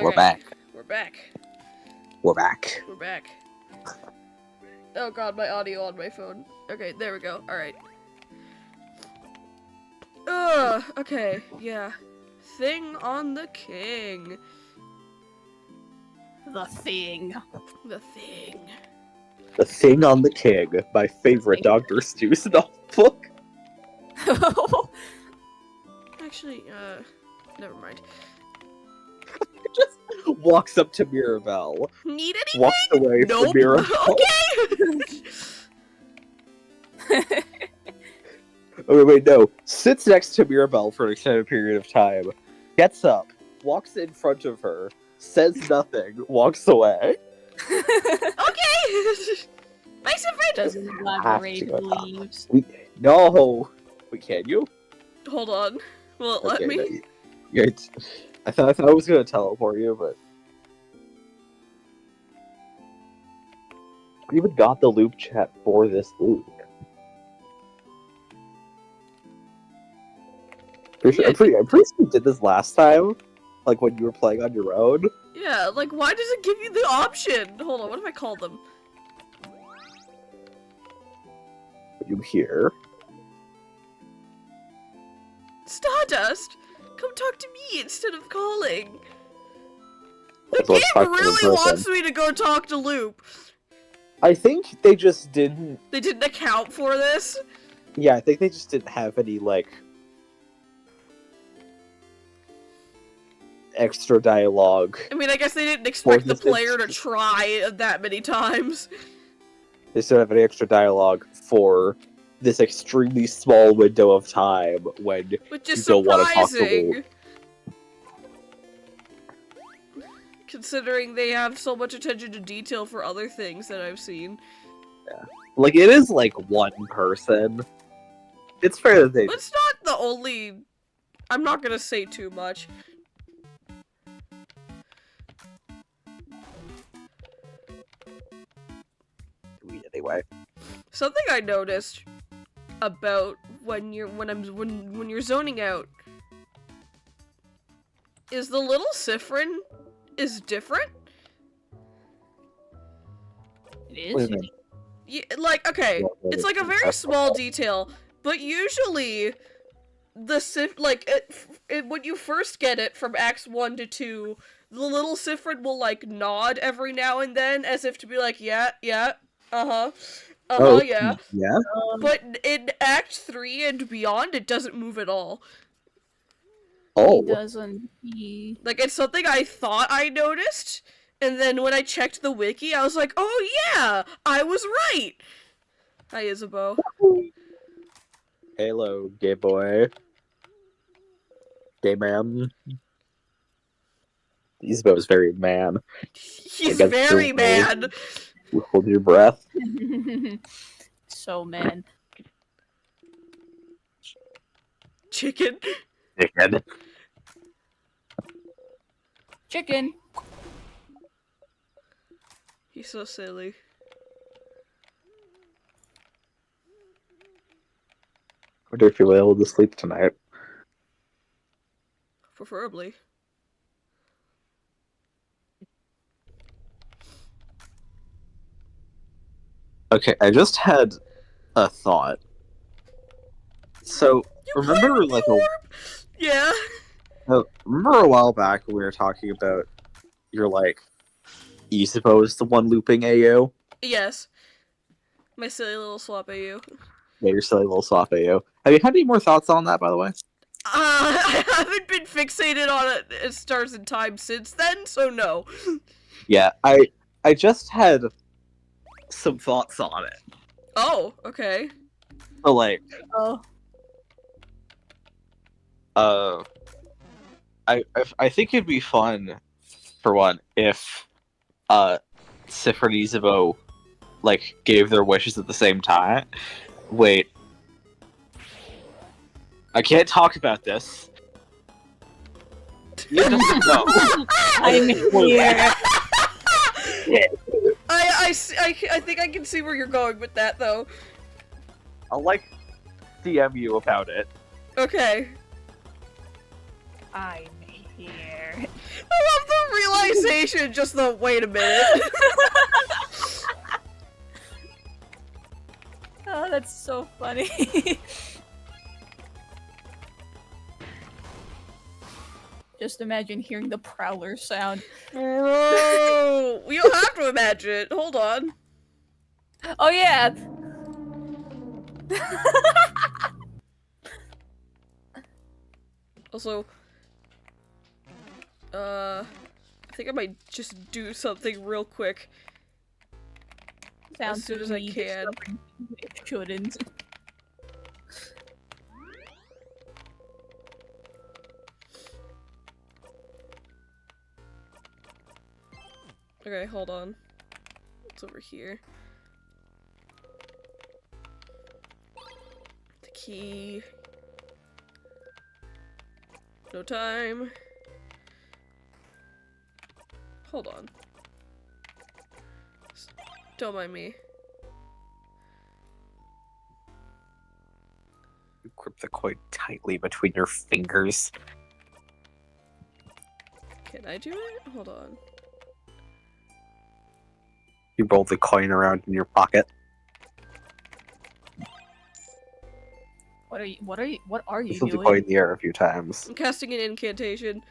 S3: We're back.
S2: We're back.
S3: We're back.
S2: We're back. Oh god, my audio on my phone. Okay, there we go. Alright. Okay, yeah. Thing on the king.
S1: The Thing.
S2: The thing.
S3: The Thing on the King, my favorite Dr. Seuss book.
S2: Actually, never mind.
S3: Just walks up to Mirabelle.
S2: Need anything?
S3: Walks away
S2: Nope.
S3: from Mirabelle.
S2: Okay!
S3: Oh, wait, no. Sits next to Mirabelle for an extended period of time. Gets up. Walks in front of her. Says nothing. Walks away.
S2: Okay! Bye, Siffrin!
S1: Doesn't elaborate, leaves.
S3: No! Wait, can you?
S2: Hold on. Will it let
S3: Okay,
S2: me?
S3: no, I thought I was gonna teleport you, but we even got the loop chat for this loop. I'm pretty sure we did this last time, like when you were playing on your own.
S2: Yeah, like, why does it give you the option? Hold on, what if I call them?
S3: Are you here?
S2: Stardust! Come talk to me instead of calling! The
S3: So let's
S2: game
S3: talk to the
S2: really
S3: person.
S2: wants me to go talk to Loop!
S3: I think they just didn't.
S2: They didn't account for this?
S3: Yeah, I think they just didn't have any like extra dialogue.
S2: I mean, I guess they didn't expect the
S3: this
S2: player to try that many times.
S3: They still have any extra dialogue for this extremely small window of time when
S2: Which is
S3: you don't want to talk to
S2: surprising.
S3: Luke.
S2: Considering they have so much attention to detail for other things that I've seen.
S3: Like, it is like one person. It's fair that they.
S2: But it's not the only... I'm not gonna say too much.
S3: Anyway.
S2: Something I noticed about when you're zoning out is the little Siffrin is different.
S1: It
S3: What
S1: is.
S3: do you mean?
S2: Yeah, like, okay, it's like a very small detail, but usually the when you first get it from Acts 1 to 2, the little Siffrin will like nod every now and then as if to be like, yeah, yeah, yeah.
S3: Yeah?
S2: But in Act 3 and beyond, it doesn't move at all.
S3: Oh.
S1: He doesn't. He.
S2: Like, it's something I thought I noticed, and then when I checked the wiki, I was like, oh yeah, I was right! Hi, Isabeau.
S3: Hello, gay boy. Gay man. Isabeau's very man.
S2: He's
S3: guess
S2: very
S3: you're
S2: mad!
S3: Hold your breath.
S1: So, man.
S2: Chicken.
S3: Dickhead.
S1: Chicken.
S2: He's so silly.
S3: Wonder if you'll be able to sleep tonight.
S2: Preferably.
S3: Okay, I just had a thought. So, remember like
S2: Yeah.
S3: remember a while back when we were talking about your like Isabeau is the one looping AU?
S2: Yes. My silly little swap AU.
S3: Yeah, your silly little swap AU. Have you had any more thoughts on that, by the way?
S2: I haven't been fixated on it Stars in Time since then, so no.
S3: Yeah, I just had some thoughts on it.
S2: Oh, okay.
S3: So like,
S1: Oh.
S3: I think it'd be fun, for one, if Siffrin and Isabeau like gave their wishes at the same time. Wait, I can't talk about this. You doesn't know.
S1: I'm here.
S2: I think I can see where you're going with that, though.
S3: I'll like DM you about it.
S2: Okay.
S1: I'm here.
S2: I love the realization, just the wait a minute.
S1: Oh, that's so funny. Just imagine hearing the prowler sound.
S2: Bro, we don't have to imagine it. Hold on.
S1: Oh yeah.
S2: Also, I think I might just do something real quick.
S1: Sounds
S2: As soon
S1: to
S2: as I
S1: me
S2: can.
S1: discovering it shouldn't.
S2: Okay, hold on. It's over here. The key. No time. Hold on. Don't mind me.
S3: You grip the coin tightly between your fingers.
S2: Can I do it? Hold on.
S3: You roll the coin around in your pocket.
S1: What are you
S3: You flip the
S1: doing?
S3: coin in the air a few times.
S2: I'm casting an incantation.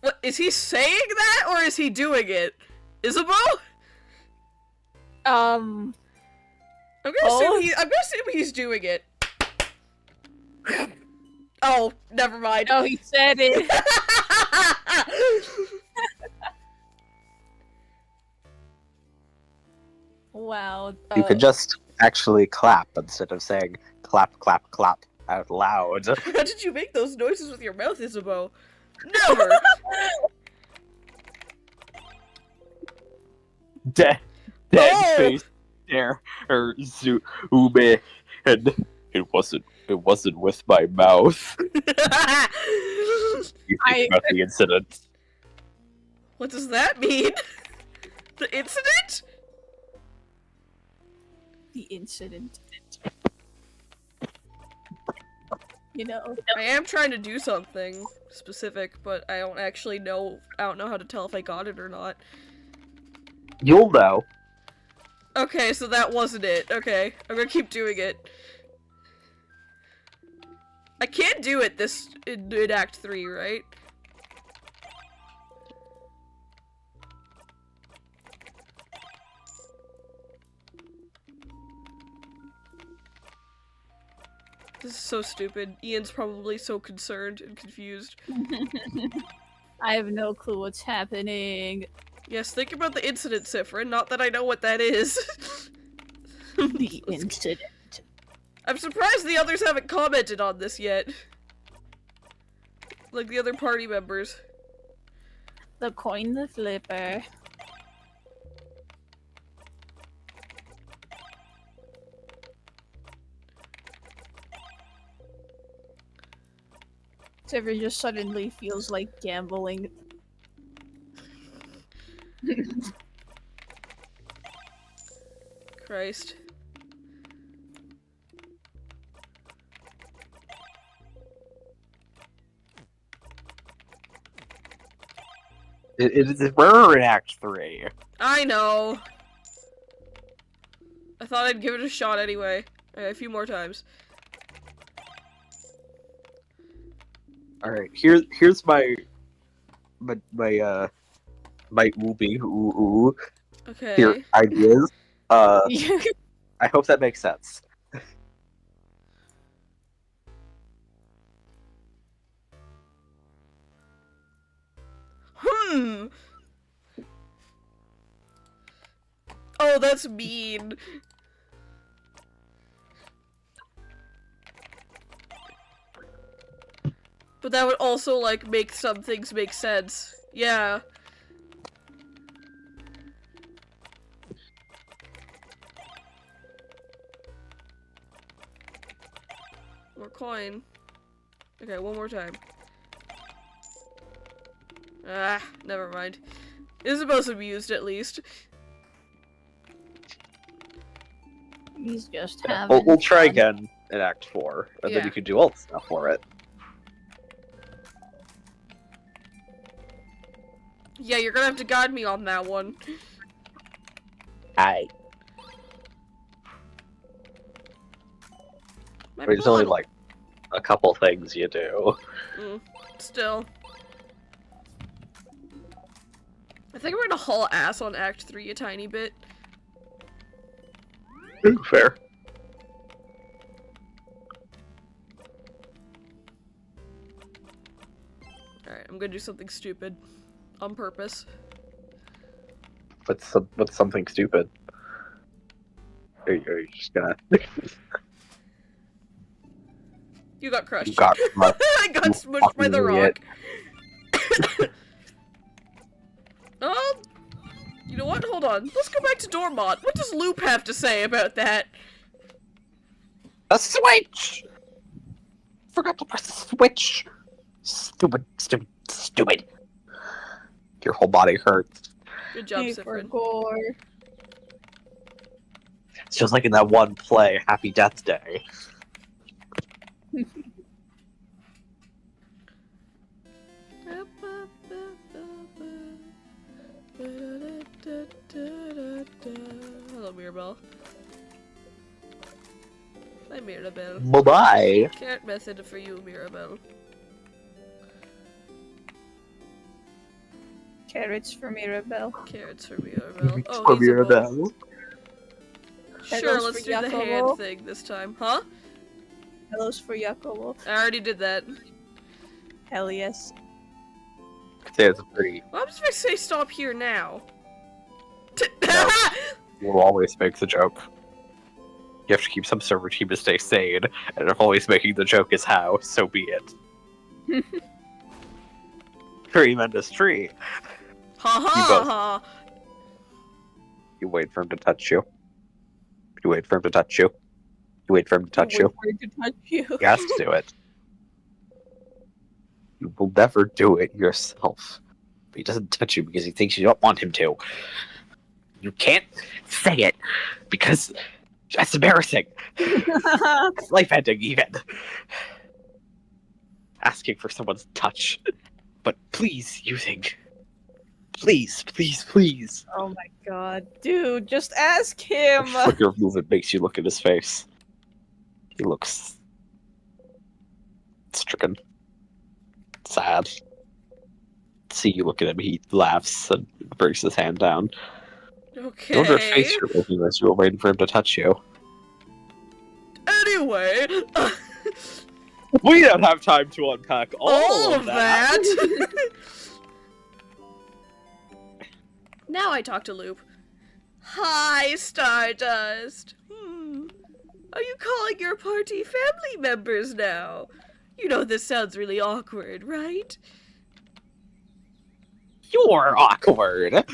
S2: What, is he saying that or is he doing it? Isabeau?
S1: Um.
S2: I'm gonna assume he's doing it. Oh, never mind.
S1: No, he said it. Wow.
S3: You could just actually clap instead of saying clap, clap, clap out loud.
S2: How did you make those noises with your mouth, Isabeau? Never!
S3: Dead
S2: Oh!
S3: face there, or Ube, and it wasn't with my mouth. You think about the incident.
S2: What does that mean? The incident?
S1: The incident. You know.
S2: I am trying to do something specific, but I don't actually know. I don't know how to tell if I got it or not.
S3: You'll know.
S2: Okay, so that wasn't it. Okay, I'm gonna keep doing it. I can't do it in Act 3, right? This is so stupid. Ian's probably so concerned and confused.
S1: I have no clue what's happening.
S2: Yes, think about the incident, Siffrin. Not that I know what that is.
S1: The incident.
S2: I'm surprised the others haven't commented on this yet. Like the other party members.
S1: The coin, the flipper. Xavier just suddenly feels like gambling.
S2: Christ.
S3: It is rarer in Act 3.
S2: I know. I thought I'd give it a shot anyway. A few more times.
S3: Alright, here's my ubi ooh
S2: Okay.
S3: here ideas. I hope that makes sense.
S2: Oh, that's mean. But that would also, like, make some things make sense. Yeah. More coin. Okay, one more time. Ah, never mind. Isabeau's amused, at least.
S1: He's just
S3: Yeah,
S1: having
S3: we'll try
S1: fun.
S3: again in Act 4, and then
S2: Yeah.
S3: you can do all the stuff for it.
S2: Yeah, you're gonna have to guide me on that one.
S3: Aye.
S2: My
S3: There's only
S2: bottle.
S3: like a couple things you do.
S2: Still. I think we're gonna haul ass on Act 3 a tiny bit.
S3: Fair.
S2: Alright, I'm gonna do something stupid. On purpose.
S3: What's something stupid? Are you just gonna?
S2: You got crushed.
S3: You got smushed.
S2: I got smushed by the
S3: fucking
S2: rock.
S3: idiot.
S2: You know what? Hold on. Let's go back to Dormont. What does Loop have to say about that?
S3: A switch! Forgot to press the switch. Stupid, stupid, stupid. Your whole body hurts.
S2: Good job,
S1: Hey, for
S2: Siffrin.
S1: gore.
S3: It's just like in that one play, Happy Death Day.
S2: Hello, Mirabelle. Hi, Mirabelle.
S3: Bye-bye.
S2: Carrot method for you, Mirabelle.
S1: Carrots for Mirabelle.
S2: Carrots for Mirabelle. Oh,
S3: From
S2: he's a both.
S3: Mirabelle.
S2: Sure,
S1: Hellos
S2: let's
S1: for
S2: do the hand
S1: Jacobo.
S2: thing this time. Huh?
S1: Hellos for Jacobo.
S2: I already did that.
S1: Hell yes.
S3: I'd say it's a pretty.
S2: What happens if I say stop here now?
S3: No. We'll always make the joke. You have to keep some server team to stay sane, and if always making the joke is how, so be it. Tremendous tree.
S2: Ha
S3: You
S2: ha
S3: both.
S2: ha!
S3: You wait for him to touch you. You wait for him to touch you. You wait for him to touch you.
S1: Wait for it to touch you.
S3: He has to do it. You will never do it yourself. He doesn't touch you because he thinks you don't want him to. You can't say it because that's embarrassing. Life ending, even. Asking for someone's touch. But please, using. Please, please, please.
S1: Oh my god. Dude, just ask him!
S3: The flicker movement makes you look at his face. He looks stricken. Sad. See you look at him, he laughs and brings his hand down.
S2: Okay.
S3: You wonder what face you're making as you were waiting for him to touch you.
S2: Anyway,
S3: We don't have time to unpack
S2: all of that. Now I talk to Loop. Hi, Stardust. Are you calling your party family members now? You know this sounds really awkward, right?
S3: You're awkward.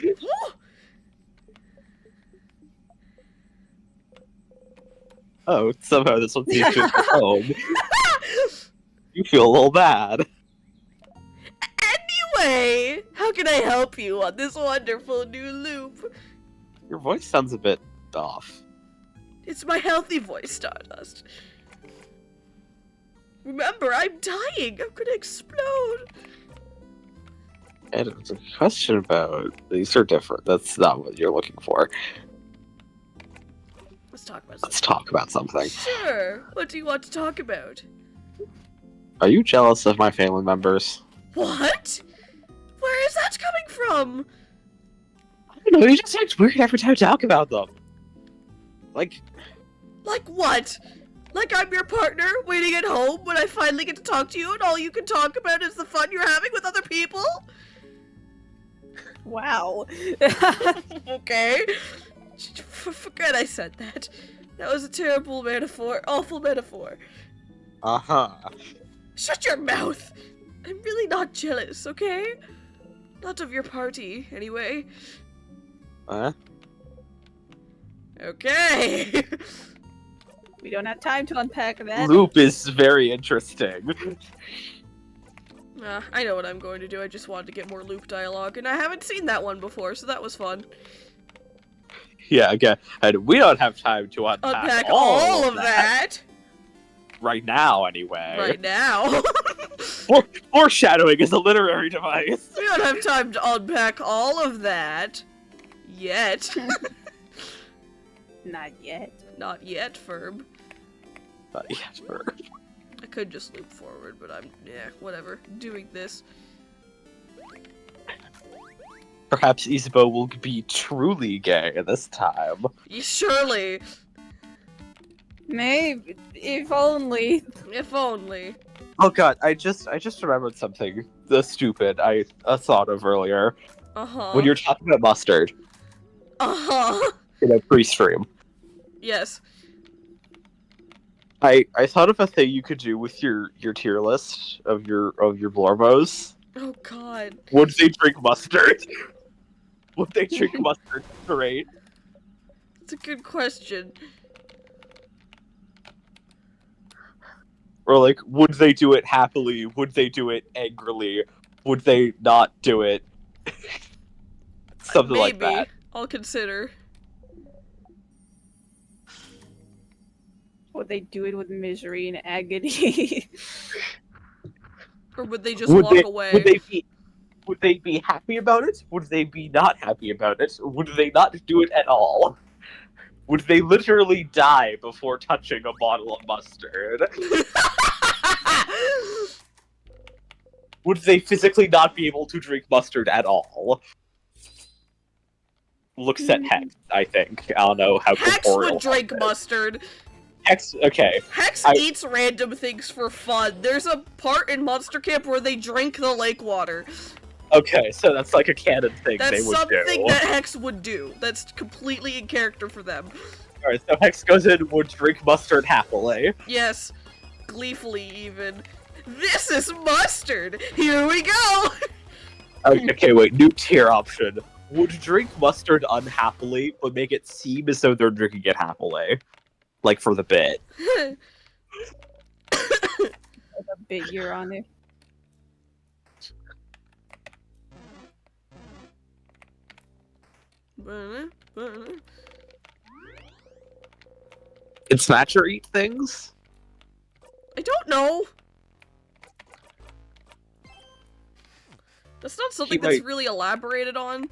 S3: Oh, somehow this one seems to have home. You feel a little bad.
S2: Anyway, how can I help you on this wonderful new loop?
S3: Your voice sounds a bit off.
S2: It's my healthy voice, Stardust. Remember, I'm dying. I'm gonna explode.
S3: And it's a question about these are different. That's not what you're looking for.
S2: Let's talk about
S3: Let's
S2: something.
S3: talk about something.
S2: Sure. What do you want to talk about?
S3: Are you jealous of my family members?
S2: What? Where is that coming from?
S3: I don't know, you just act weird every time I talk about them. Like,
S2: Like what? Like I'm your partner waiting at home when I finally get to talk to you and all you can talk about is the fun you're having with other people?
S1: Wow.
S2: Okay. Forget I said that. That was a terrible metaphor. Awful metaphor.
S3: uh-huh.
S2: Shut your mouth! I'm really not jealous, okay? Not of your party, anyway.
S3: Huh?
S2: Okay.
S1: We don't have time to unpack that.
S3: Loop is very interesting.
S2: I know what I'm going to do. I just wanted to get more Loop dialogue, and I haven't seen that one before, so that was fun.
S3: Yeah, again, and we don't have time to unpack,
S2: Unpack all of that
S3: right now, anyway.
S2: right now.
S3: Foreshadowing is a literary device.
S2: We don't have time to unpack all of that. Yet.
S1: Not yet.
S2: Not yet, Ferb.
S3: Yes,
S2: I could just loop forward, but whatever. Doing this.
S3: perhaps Isabeau will be truly gay this time.
S2: Surely.
S1: Maybe, if only.
S2: If only.
S3: Oh god, I just remembered something stupid I thought of earlier.
S2: Uh-huh.
S3: When you're talking about mustard
S2: Uh-huh.
S3: in a pre-stream.
S2: Yes.
S3: I thought of a thing you could do with your tier list of your Blorbos.
S2: Oh god.
S3: Would they drink mustard? Would they drink mustard straight?
S2: It's a good question.
S3: Or like, would they do it happily? Would they do it angrily? Would they not do it? Something like
S2: Maybe.
S3: that.
S2: I'll consider.
S1: Would they do it with misery and agony?
S2: Or would they just walk away?
S3: Would they be happy about it? Would they be not happy about it? Would they not do it at all? Would they literally die before touching a bottle of mustard? Would they physically not be able to drink mustard at all? Looks at Hex, I think. I don't know how
S2: Hex
S3: corporeal
S2: would drink
S3: that is.
S2: mustard.
S3: Hex, okay.
S2: Hex eats random things for fun. There's a part in Monster Camp where they drink the lake water.
S3: Okay, so that's like a canon thing
S2: That's
S3: they would
S2: something
S3: do.
S2: that Hex would do. That's completely in character for them.
S3: Alright, so Hex goes in, would drink mustard happily.
S2: Yes. Gleefully, even. This is mustard! Here we go!
S3: Okay, wait, new tier option. Would drink mustard unhappily, but make it seem as though they're drinking it happily. Like, for the bit.
S1: Like a bit you're on it.
S3: Can Smatcher eat things?
S2: I don't know. That's not something that's really elaborated on.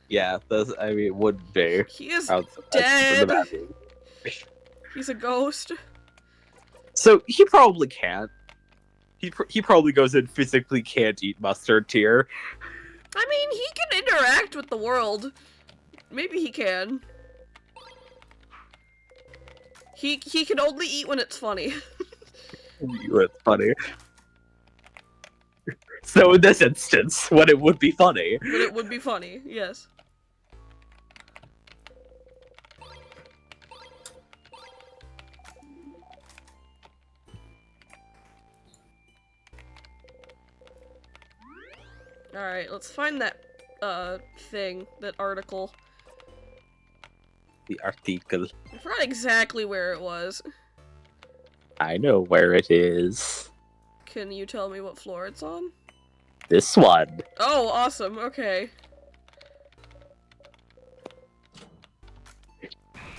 S3: Yeah, I mean, it would be.
S2: He is
S3: That's
S2: dead.
S3: the bad thing.
S2: He's a ghost.
S3: So, he probably can't. He probably goes in physically can't eat mustard tier.
S2: I mean, he can interact with the world. Maybe he can. He can only eat when it's funny.
S3: It's funny. So in this instance, when it would be funny.
S2: But it would be funny, yes. Alright, let's find that, thing, that article.
S3: The article.
S2: I forgot exactly where it was.
S3: I know where it is.
S2: Can you tell me what floor it's on?
S3: This one.
S2: Oh, awesome, okay.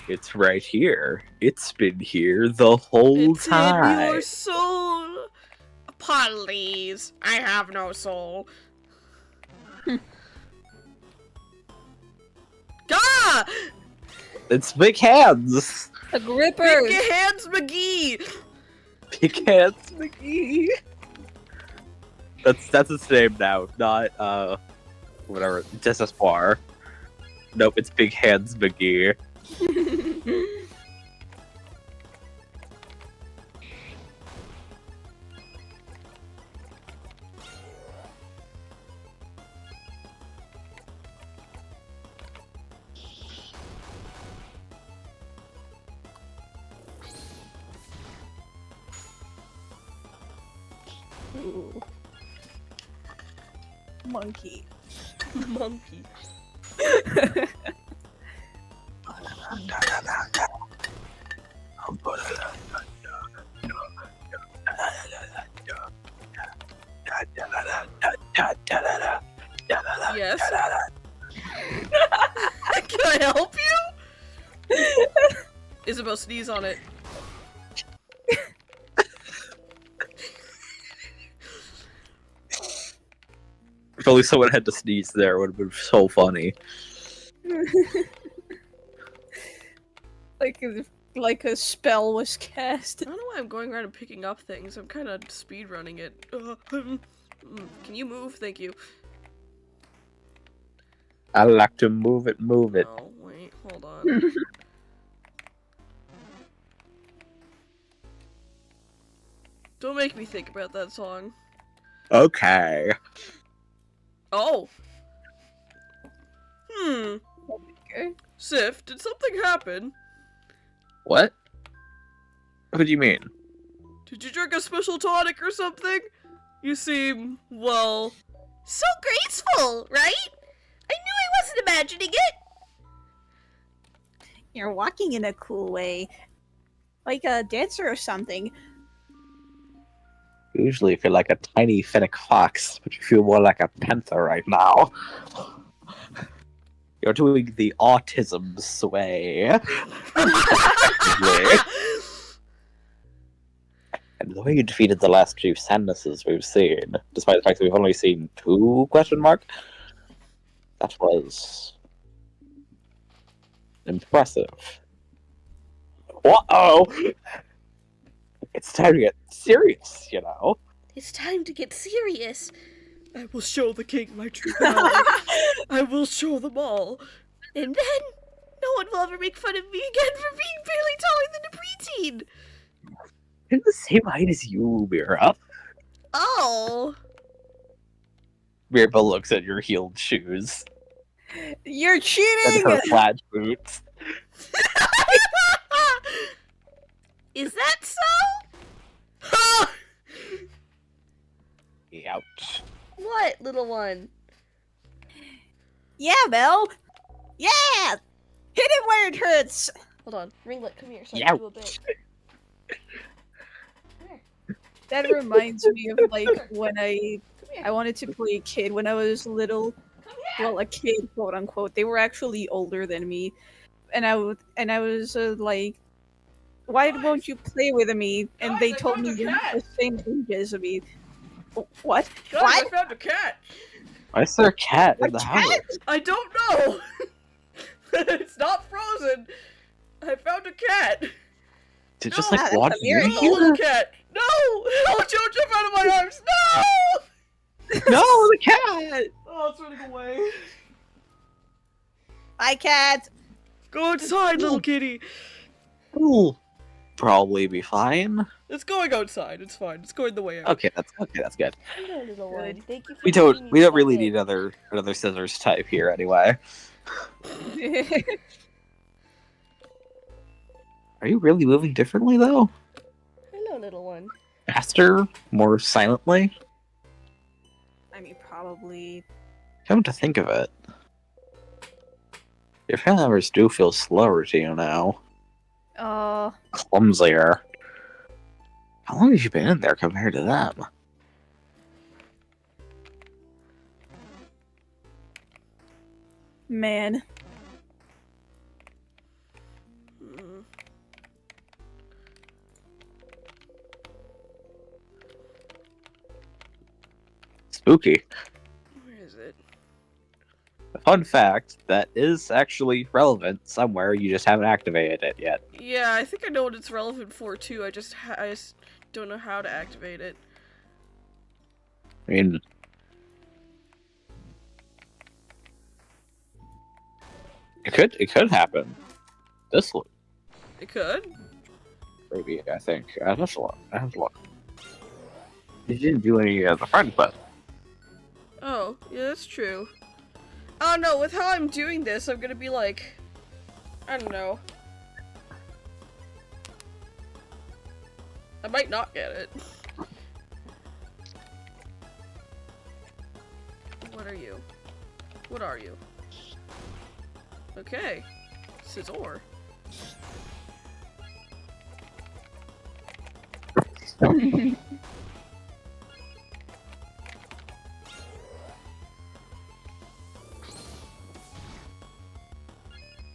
S3: It's right here. It's been here the whole
S2: It's
S3: time.
S2: in your soul. Please, I have no soul. Gah!
S3: It's Big Hands.
S1: The Grippers!
S2: Big Hands McGee!
S3: Big Hands McGee. That's its name now, not whatever. Desespoir. Nope, it's Big Hands McGee.
S1: Ooh. Monkey.
S2: Monkey. Yes? Can I help you? Isabel, sneeze on it.
S3: If only someone had to sneeze there, it would have been so funny.
S1: like a spell was cast.
S2: I don't know why I'm going around and picking up things. I'm kind of speedrunning it. Can you move? Thank you.
S3: I like to move it, move it.
S2: Oh, wait, hold on. Don't make me think about that song.
S3: Okay.
S2: Oh!
S1: Okay.
S2: Sif, did something happen?
S3: What? What do you mean?
S2: Did you drink a special tonic or something? You seem, well...
S5: So graceful, right? I knew I wasn't imagining it!
S1: You're walking in a cool way. Like a dancer or something.
S3: Usually you feel like a tiny fennec fox, but you feel more like a panther right now. You're doing the autism sway. And the way you defeated the last two Sandnesses we've seen, despite the fact that we've only seen 2 ? That was impressive. Uh-oh! It's time to get serious, you know?
S5: It's time to get serious.
S2: I will show the king my true power. I will show them all.
S5: And then, no one will ever make fun of me again for being barely taller than a preteen.
S3: In the same height as you, Mira.
S5: Oh.
S3: Mira looks at your heeled shoes
S1: You're
S3: and
S1: cheating!
S3: her flat boots.
S5: Is that so?
S3: Ouch.
S5: What, little one?
S1: Yeah, Mel! Yeah! Hit it where it hurts!
S2: Hold on, Ringlet, come here so I
S3: Yeah.
S2: can do a bit.
S1: That reminds me of like when I wanted to play a kid when I was little. Well, a kid, quote unquote. They were actually older than me, and I was like, "Why won't you play with me?" And they
S2: Guys, I
S1: told
S2: found
S1: me
S2: a
S1: you're
S2: cat!
S1: the same age as me. What?
S2: Guys,
S1: What?
S2: I found a cat!
S3: Why is there a cat in
S1: A
S3: the
S1: cat?
S3: house?
S2: I don't know! It's not frozen! I found a cat!
S3: Did it just
S2: No,
S3: like
S1: that's
S3: walk
S1: a
S3: near
S1: miracle.
S2: No, little
S3: you?
S2: cat! No! Oh, don't jump out of my arms! No!
S3: No, the cat!
S2: Oh, it's running away.
S1: Bye, cat.
S2: Go outside, little kitty!
S3: Ooh. Probably be fine.
S2: It's going outside, it's fine. It's going the way out.
S3: Okay, that's good.
S5: Hello, little one. Thank you for
S3: We
S5: feeding me
S3: don't
S5: with
S3: really
S5: that
S3: need
S5: milk.
S3: another scissors type here anyway. Are you really moving differently though?
S5: Hello, little one.
S3: Faster? More silently?
S1: I mean, probably.
S3: Come to think of it, your family members do feel slower to you now. Clumsier. How long have you been in there compared to them?
S1: Man.
S2: Mm.
S3: Spooky.
S2: Where is it?
S3: A fun fact that is actually relevant somewhere, you just haven't activated it yet.
S2: Yeah, I think I know what it's relevant for too. I just don't know how to activate it.
S3: I mean, it could happen. This look,
S2: It could.
S3: maybe, I think. I have to look. You didn't do any of the friend quest.
S2: Oh, yeah, that's true. Oh no, with how I'm doing this, I'm gonna be like, I don't know. I might not get it. What are you? What are you? Okay. Scizor.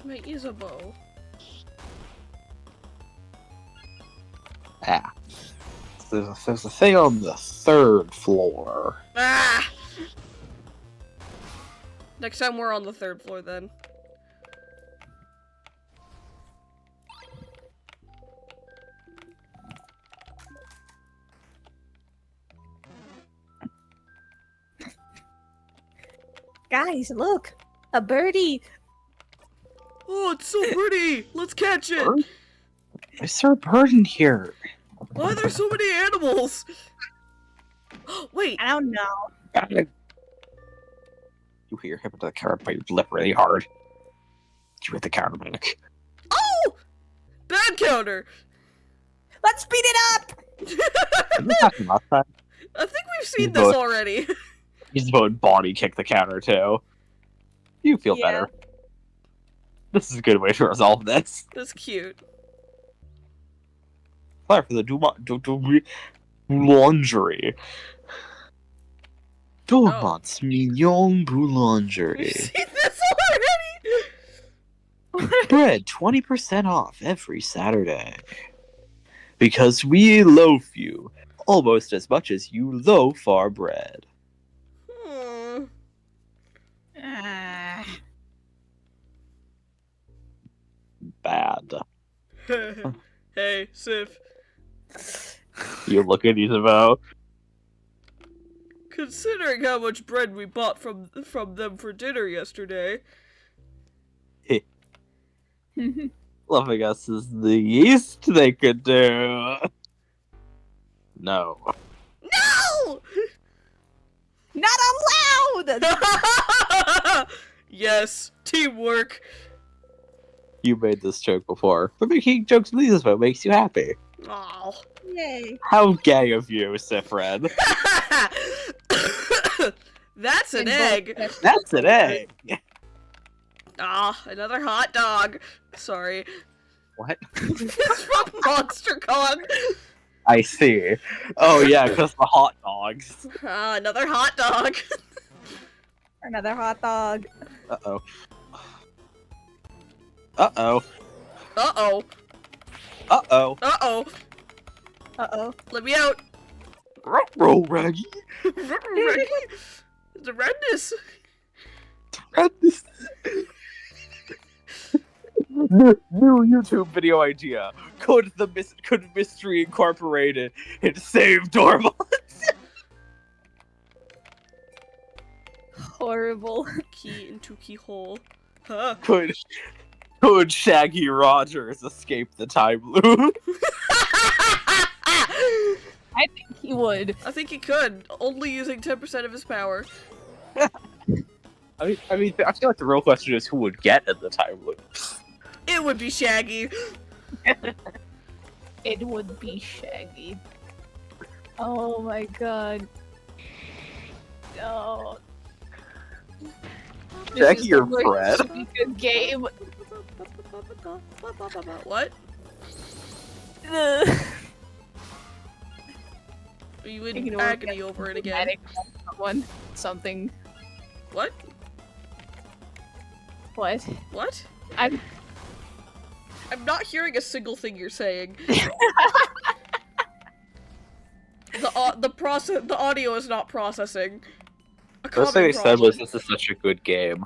S2: Might use a bow.
S3: Ah. There's a thing on the 3rd floor.
S2: Ah! Next time we're on the 3rd floor then.
S1: Guys, look! A birdie!
S2: Oh, it's so pretty! Let's catch it!
S3: Bird? Is there a bird in here?
S2: Why are there so many animals? Wait,
S1: I don't know.
S3: You hear him into the carrot, bite your lip really hard. You hit the counter back.
S2: oh! Bad counter!
S1: Let's speed it up!
S3: Didn't that happen last time?
S2: I think we've seen
S3: Both.
S2: this already.
S3: He's about to body kick the counter too. You feel
S1: Yeah.
S3: better. This is a good way to resolve this.
S2: That's cute.
S3: Sorry for the boulangerie. Dormont's Mignon
S2: We've
S3: Boulangerie.
S2: seen this already!
S3: Bread 20% off every Saturday. Because we loaf you almost as much as you loaf our bread.
S2: Hmm.
S1: Ah.
S3: Bad.
S2: Hey, Sif.
S3: You look at Isabel.
S2: Considering how much bread we bought from them for dinner yesterday.
S3: Loving us is the least they could do. No.
S2: No!
S1: Not allowed!
S2: Yes, teamwork.
S3: You made this joke before, but making jokes with Isabel makes you happy.
S2: Oh.
S1: Yay.
S3: How gay of you, Siffrin.
S2: That's an
S1: And
S2: egg.
S1: both-
S3: That's an egg.
S2: Ah, another hot dog. Sorry.
S3: What?
S2: It's from MonsterCon.
S3: I see. Oh yeah, because the hot dogs.
S2: Ah, another hot dog.
S1: Another hot dog.
S3: Uh-oh. Uh-oh.
S2: Uh-oh.
S3: Uh-oh.
S2: Uh-oh.
S1: Uh-oh.
S2: Let me out.
S3: Roll Raggy.
S2: The redness.
S3: New YouTube video idea. Could Mystery Incorporated and save Dormont?
S1: Horrible.
S2: Key into keyhole. Huh.
S3: Could Shaggy Rogers escape the time loop?
S1: I think he would.
S2: I think he could, only using 10% of his power.
S3: I mean, I feel like the real question is who would get in the time loop.
S2: It would be Shaggy.
S1: It would be Shaggy. Oh my god. No.
S3: Shaggy or
S1: Fred?
S3: Fred?
S1: Good game.
S2: What?
S1: Ugh.
S2: Are you in
S1: Ignore
S2: agony
S1: that
S2: over it again?
S1: dramatic One. Something.
S2: What?
S1: What?
S2: What?
S1: I'm
S2: not hearing a single thing you're saying. The audio is not processing. A
S3: First thing
S2: common
S3: I said was,
S2: problem.
S3: this is such a good game.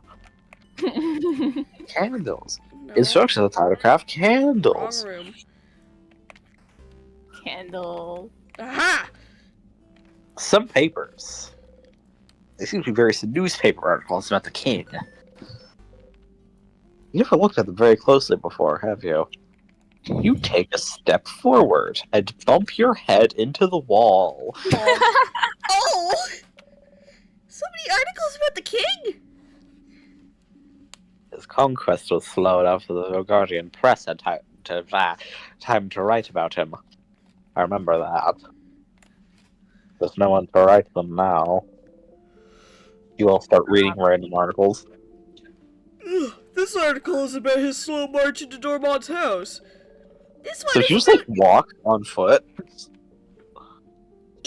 S3: Candles.
S2: No.
S3: Instructions on how to craft
S2: Wrong
S3: candles.
S2: room.
S1: Candle.
S2: Aha!
S3: Some papers. They seem to be various newspaper articles about the king. You never looked at them very closely before, have you? You take a step forward and bump your head into the wall.
S2: Oh! So many articles about the king!
S3: His conquest was slow enough for the Guardian press had time to write about him. I remember that. There's no one to write them now. You all start reading random articles.
S2: Ugh, this article is about his slow march into Dormont's house. This one
S3: So
S2: is
S3: you just like walk on foot?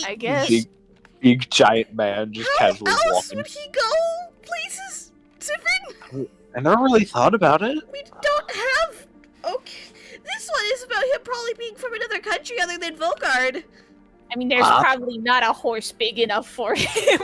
S1: I guess.
S3: Big giant man just
S2: How
S3: casually
S2: else
S3: walking.
S2: would he go places, Siffrin?
S3: I never really thought about it.
S2: We don't have... Okay. This one is about him probably being from another country other than Volgard.
S1: I mean, there's probably not a horse big enough for him.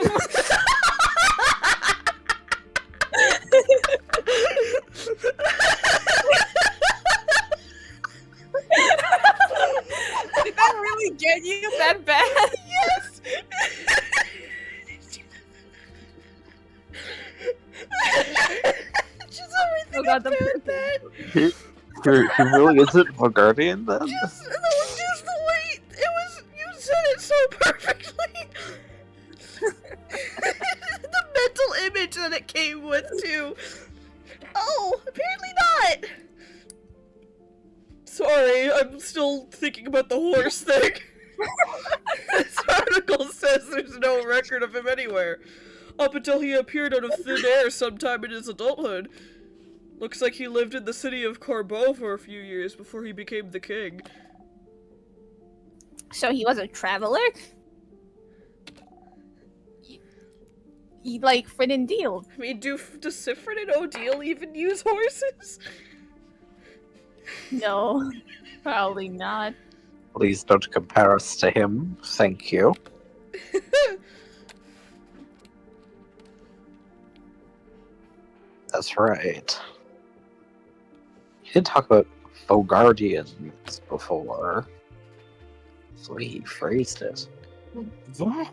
S3: He really isn't a guardian then?
S2: Just the way it was. You said it so perfectly. The mental image that it came with too. Oh, apparently not. Sorry, I'm still thinking about the horse thing. This article says there's no record of him anywhere. Up until he appeared out of thin air sometime in his adulthood. Looks like he lived in the city of Corbeau for a few years before he became the king.
S1: So he was a traveler? He like Frin and Deal.
S2: I mean, does Siffrin and Odile even use horses?
S1: No, probably not.
S3: Please don't compare us to him. Thank you. That's right. He did talk about Fogardians before. So he phrased it. Yeah.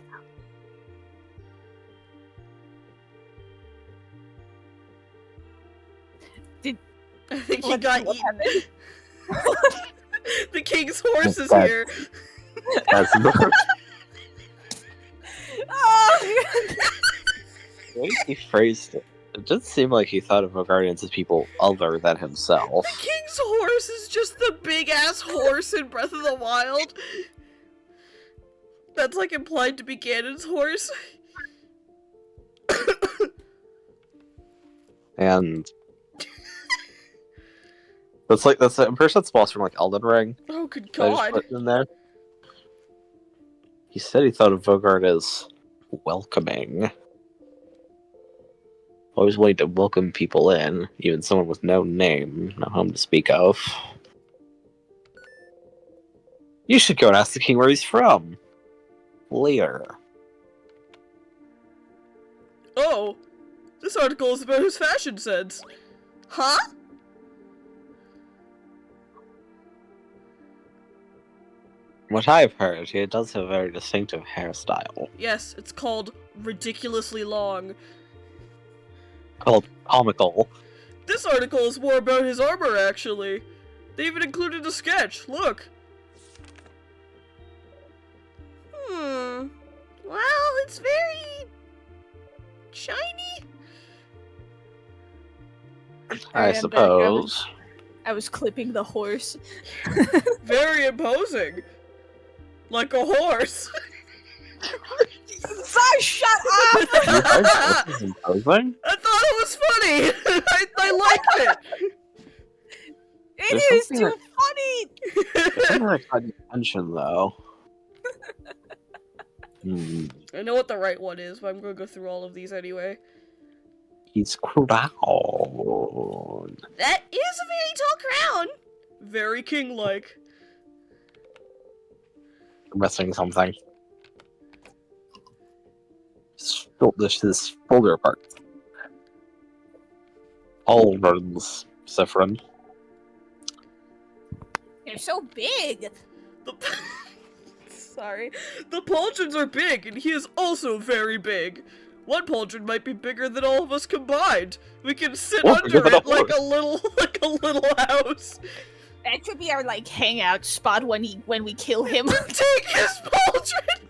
S2: I think he
S1: What
S2: got eaten.
S1: happened?
S2: The king's horse is
S3: That's-
S2: here.
S3: That's the
S1: Oh,
S3: way he phrased it. It did seem like he thought of Fogardians as people other than himself.
S2: The king's horse is just the big ass horse in Breath of the Wild. That's like implied to be Ganon's horse.
S3: And that's I'm pretty sure that's boss from like Elden Ring.
S2: Oh, good
S3: I just
S2: god.
S3: put in there. He said he thought of Vogard as welcoming. Always willing to welcome people in, even someone with no name, no home to speak of. You should go and ask the king where he's from. Later.
S2: Oh, this article is about his fashion sense. Huh?
S3: What I've heard, he does have a very distinctive hairstyle.
S2: Yes, it's called ridiculously long.
S3: Called comical.
S2: This article is more about his armor, actually. They even included a sketch. Look.
S5: Well, it's very shiny.
S3: I
S1: am back.
S3: suppose.
S1: I was clipping the horse.
S2: Very imposing. Like a horse.
S1: Shut
S3: You find this imposing?
S2: I thought it was funny. I liked it.
S1: It
S3: There's
S1: is
S3: something
S1: too funny!
S3: There's something I tried to mention, though.
S2: I know what the right one is, but I'm gonna go through all of these anyway.
S3: He's crowned.
S5: That is a very tall crown.
S2: Very king-like.
S3: You're missing something. This is folder apart. Almonds, Siffrin.
S1: They're so big!
S2: The Sorry. The pauldrons are big, and he is also very big. One pauldron might be bigger than all of us combined. We can sit
S3: Or
S2: under
S3: bigger than
S2: it
S3: a
S2: like
S3: horse.
S2: like a little house.
S1: That should be our like hangout spot when we kill him.
S2: Take his pauldron.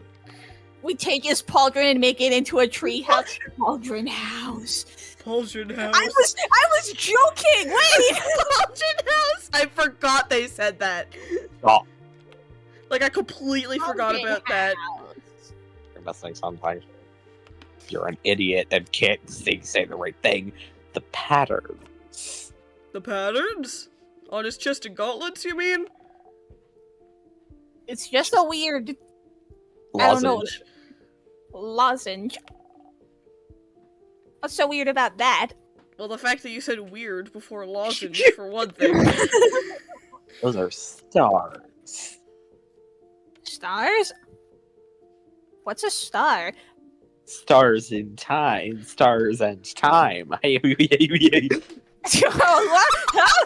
S1: We take his pauldron and make it into a tree house. Pauldron house.
S2: Pauldron house.
S1: I was joking. Wait.
S2: Pauldron house. I forgot they said that.
S3: Stop.
S2: Like I completely forgot
S1: Pauldron
S2: about that.
S1: house.
S3: You're missing something. You're an idiot and can't say the right thing. The patterns.
S2: The patterns on his chest and gauntlets. You mean?
S1: It's just a weird I don't know.
S3: Lozenge.
S1: Lozenge. What's so weird about that?
S2: Well, the fact that you said weird before lozenge, for one thing.
S3: Those are stars.
S1: Stars? What's a star?
S3: Stars in time. Stars and time.
S1: What? Huh?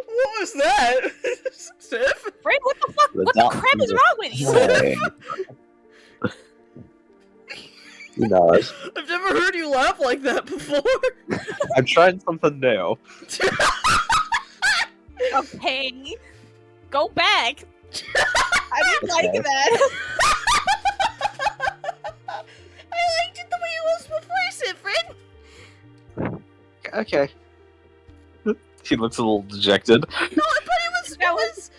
S2: What was that? Sif?
S1: Fred, what the fuck? What the crap is wrong with you?
S3: You know it.
S2: I've never heard you laugh like that before.
S3: I'm trying something new.
S1: Hey, go back. I didn't like
S3: Okay.
S1: that.
S5: I liked it the way it was before, Siffrin.
S3: Okay. He looks a little dejected.
S5: No, but it was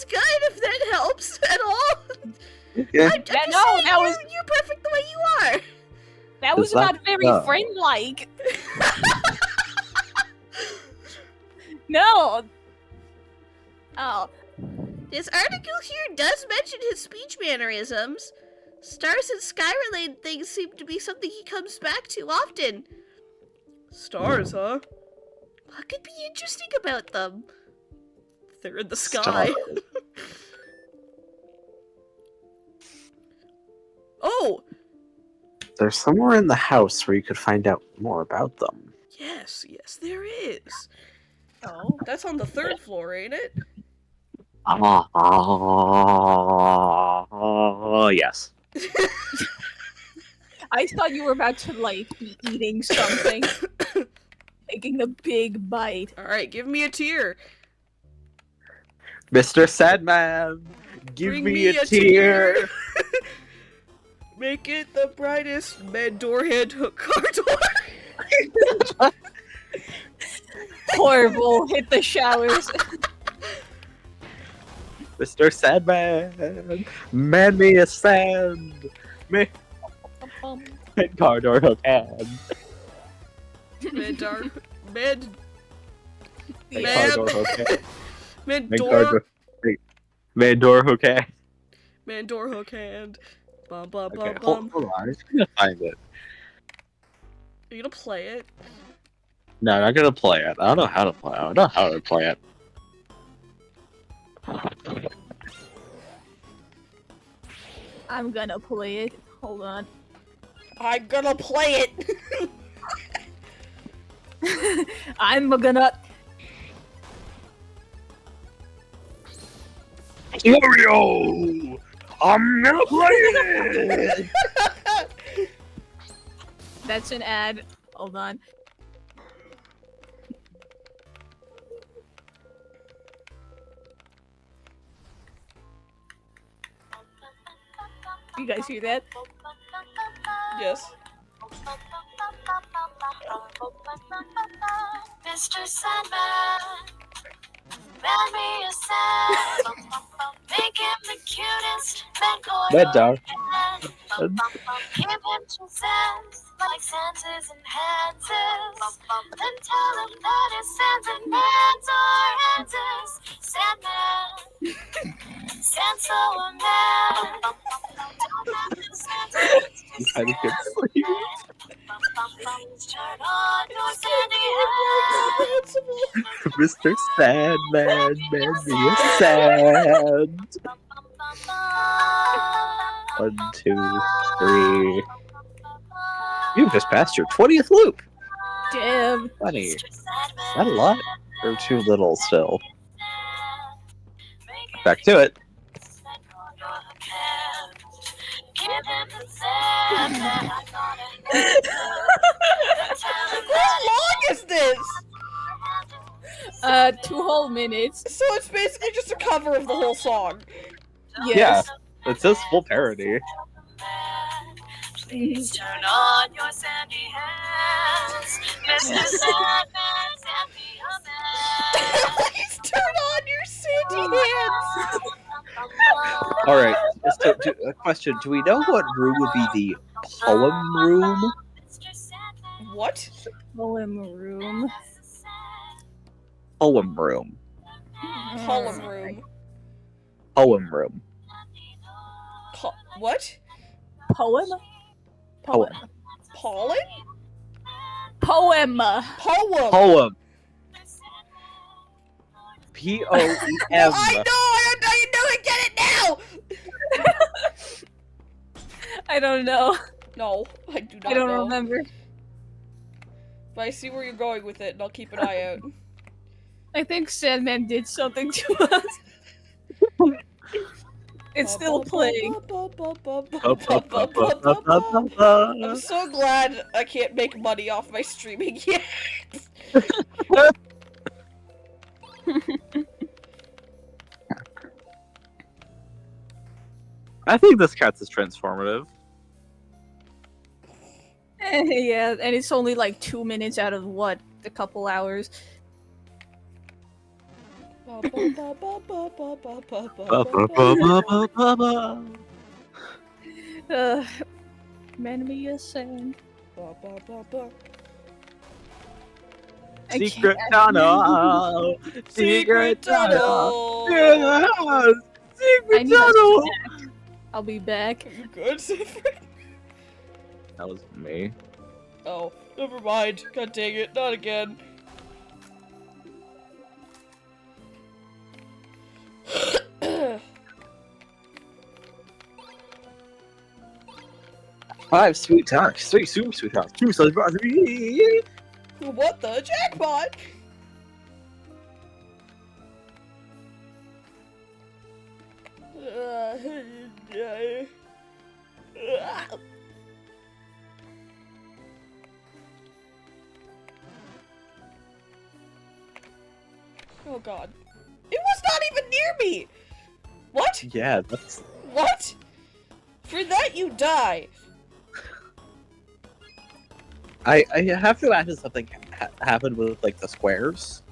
S5: good if that helps at all.
S3: Yeah.
S5: I'm just
S1: No,
S5: saying,
S1: that was-
S5: you're perfect the way you are.
S1: That was
S3: Does that-
S1: not very
S3: no.
S1: friend-like. No. Oh.
S5: This article here does mention his speech mannerisms. Stars and sky-related things seem to be something he comes back to often.
S2: Stars, huh?
S5: What could be interesting about them? They're in the sky.
S3: Stars.
S2: Oh,
S3: There's somewhere in the house where you could find out more about them.
S2: yes, there is.
S1: Oh.
S2: That's on the 3rd floor, ain't it?
S3: Yes.
S1: I thought you were about to, like, be eating something. Taking a big bite.
S2: Alright, give me a tear.
S3: Mr. Sadman, give
S2: Bring
S3: me a tear.
S2: Make it the brightest med door hand hook car door.
S1: Horrible. Hit the showers.
S3: Mr. Sadman, man me a sand. Me car door hook hand.
S2: Med door. Med.
S3: Car
S2: Man.
S3: door hook hand.
S2: Med
S3: Man car
S2: door.
S3: door. Man door hook hand.
S2: Man door hook hand. Bum bum
S3: Okay,
S2: bum bum.
S3: hold on. I'm just gonna find it.
S2: Are you gonna play it?
S3: No, I'm not gonna play it. I don't know how to play it. I don't know how to play it.
S1: I'm gonna play it. Hold on.
S2: I'm gonna play it!
S1: I'm gonna.
S4: Wario! I'm gonna play it!
S1: That's an ad. Hold on. You guys hear that?
S2: Yes.
S6: Mr. Sandman, man me a sand. Make him the cutest
S3: Med dog.
S6: Give him chances, like Santa's enhances. Then tell him that his sands and mans are answers. Sandman, Santa a man. Don't have to Santa.
S3: You had a good sleep.
S6: Turn on your sandy hands.
S3: Mr. Sandman, man me a sand. 1, 2, 3. You've just passed your 20th loop.
S1: Damn.
S3: Funny. Not a lot. Or too little still. Back to it.
S2: How long is this?
S1: 2 whole minutes.
S2: So it's basically just a cover of the whole song.
S1: Yes.
S3: It says full parody.
S6: Please turn on your sandy hands. Mr. Sandman, send me a man.
S2: Please turn on your sandy hands.
S3: Alright, a question. Do we know what room would be the poem room?
S2: What?
S1: Poem room.
S3: Poem room.
S2: Column room.
S3: Poem room.
S2: What?
S1: Poem?
S3: Poem.
S2: Pollen?
S1: Poem.
S2: Poem.
S3: Poem. P-O-E-M.
S2: I know, I get it now!
S1: I don't know.
S2: No, I do not
S1: I don't
S2: know.
S1: remember.
S2: But I see where you're going with it, and I'll keep an eye out.
S1: I think Sandman did something to us. It's still playing.
S2: I'm so glad I can't make money off my streaming yet.
S3: I think this counts as transformative.
S1: Yeah, and it's only like 2 minutes out of what, a couple hours. Uh, Man me a sand. I
S3: Secret
S1: can't-
S3: tunnel. Secret tunnel. Yes.
S1: I
S3: Secret
S1: need a
S3: tunnel.
S1: snack. I'll be back.
S2: Are you good, Siffrin?
S3: That was me.
S2: Oh, never mind. God dang it, not again.
S3: Five sweet tarts. Three super sweet tarts. Two slices of three.
S2: What the jackpot? Oh god. It was not even near me! What?
S3: Yeah, that's.
S2: What? For that you die!
S3: I have to imagine something happened with like the squares.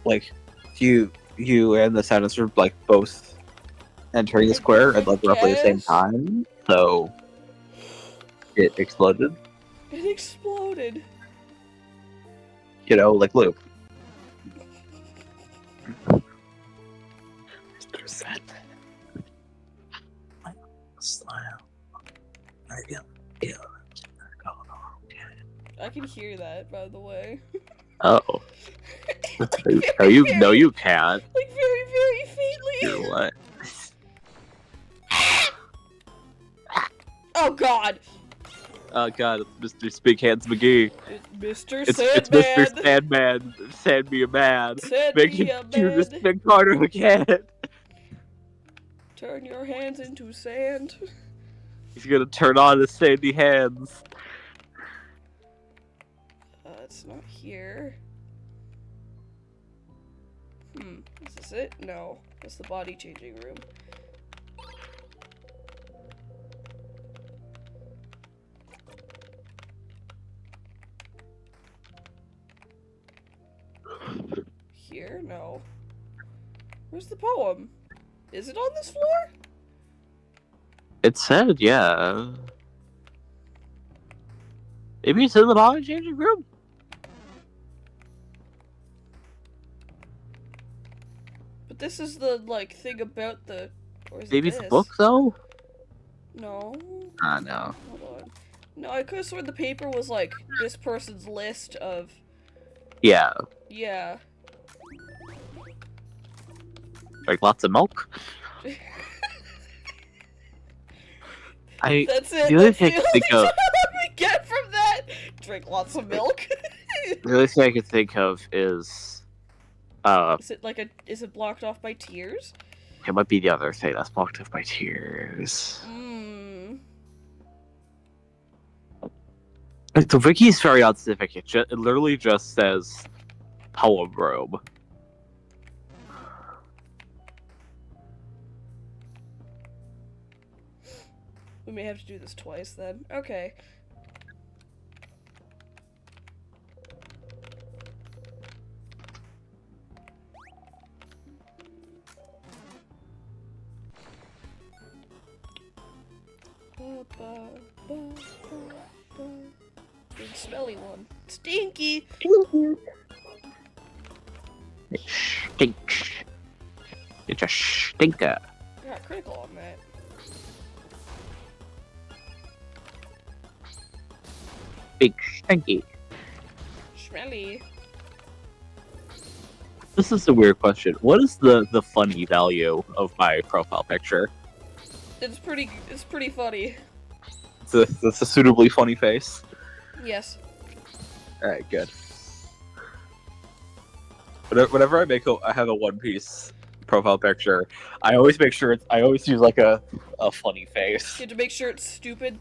S3: Like you and the silencer like both entering the square at like roughly the same
S2: Yes.
S3: time, so it exploded.
S2: It exploded.
S3: You know, like loop.
S2: I can hear that, by the way.
S3: Oh, no, you can't.
S2: Like very, very faintly.
S3: You what?
S2: Oh god!
S3: Oh god, it's Mr. Big Hands McGee.
S2: It's Mr.
S3: It's
S2: Sandman!
S3: Mr. Sandman. Sand me a man.
S2: Sand
S3: Make
S2: me
S3: him
S2: a
S3: do this
S2: man.
S3: big harder again.
S2: Turn your hands into sand.
S3: He's gonna turn on his sandy hands.
S2: It's not here. Is this it? No. That's the body changing room. Here? No. Where's the poem? Is it on this floor?
S3: It said, yeah. Maybe it's in the body changing room.
S2: But this is the, like, thing about the... Or is
S3: Maybe
S2: it
S3: it's
S2: this?
S3: a book though.
S2: No.
S3: Ah, no.
S2: Hold on. No, I could have sworn the paper was, like, this person's list of...
S3: Yeah,
S2: Yeah.
S3: like lots of milk.
S2: That's it.
S3: The only
S2: That's
S3: thing I
S2: the
S3: can think
S2: only
S3: of,
S2: job we get from that. Drink lots of milk.
S3: the only thing I can think of is,
S2: Is it blocked off by tears?
S3: it might be the other thing that's blocked off by tears. Like, the wiki is very unspecific. It literally just says poem room.
S2: We may have to do this twice then. Okay. Big smelly one. Stinky!
S3: It stinks. It's a stinker.
S2: Got critical on that.
S3: Big stinky.
S2: Smelly.
S3: This is a weird question. What is the funny value of my profile picture?
S2: It's pretty funny.
S3: It's a suitably funny face.
S2: Yes.
S3: Alright, good. Whenever I have a One Piece profile picture, I always make sure I always use like a funny face.
S2: You have to make sure it's stupid.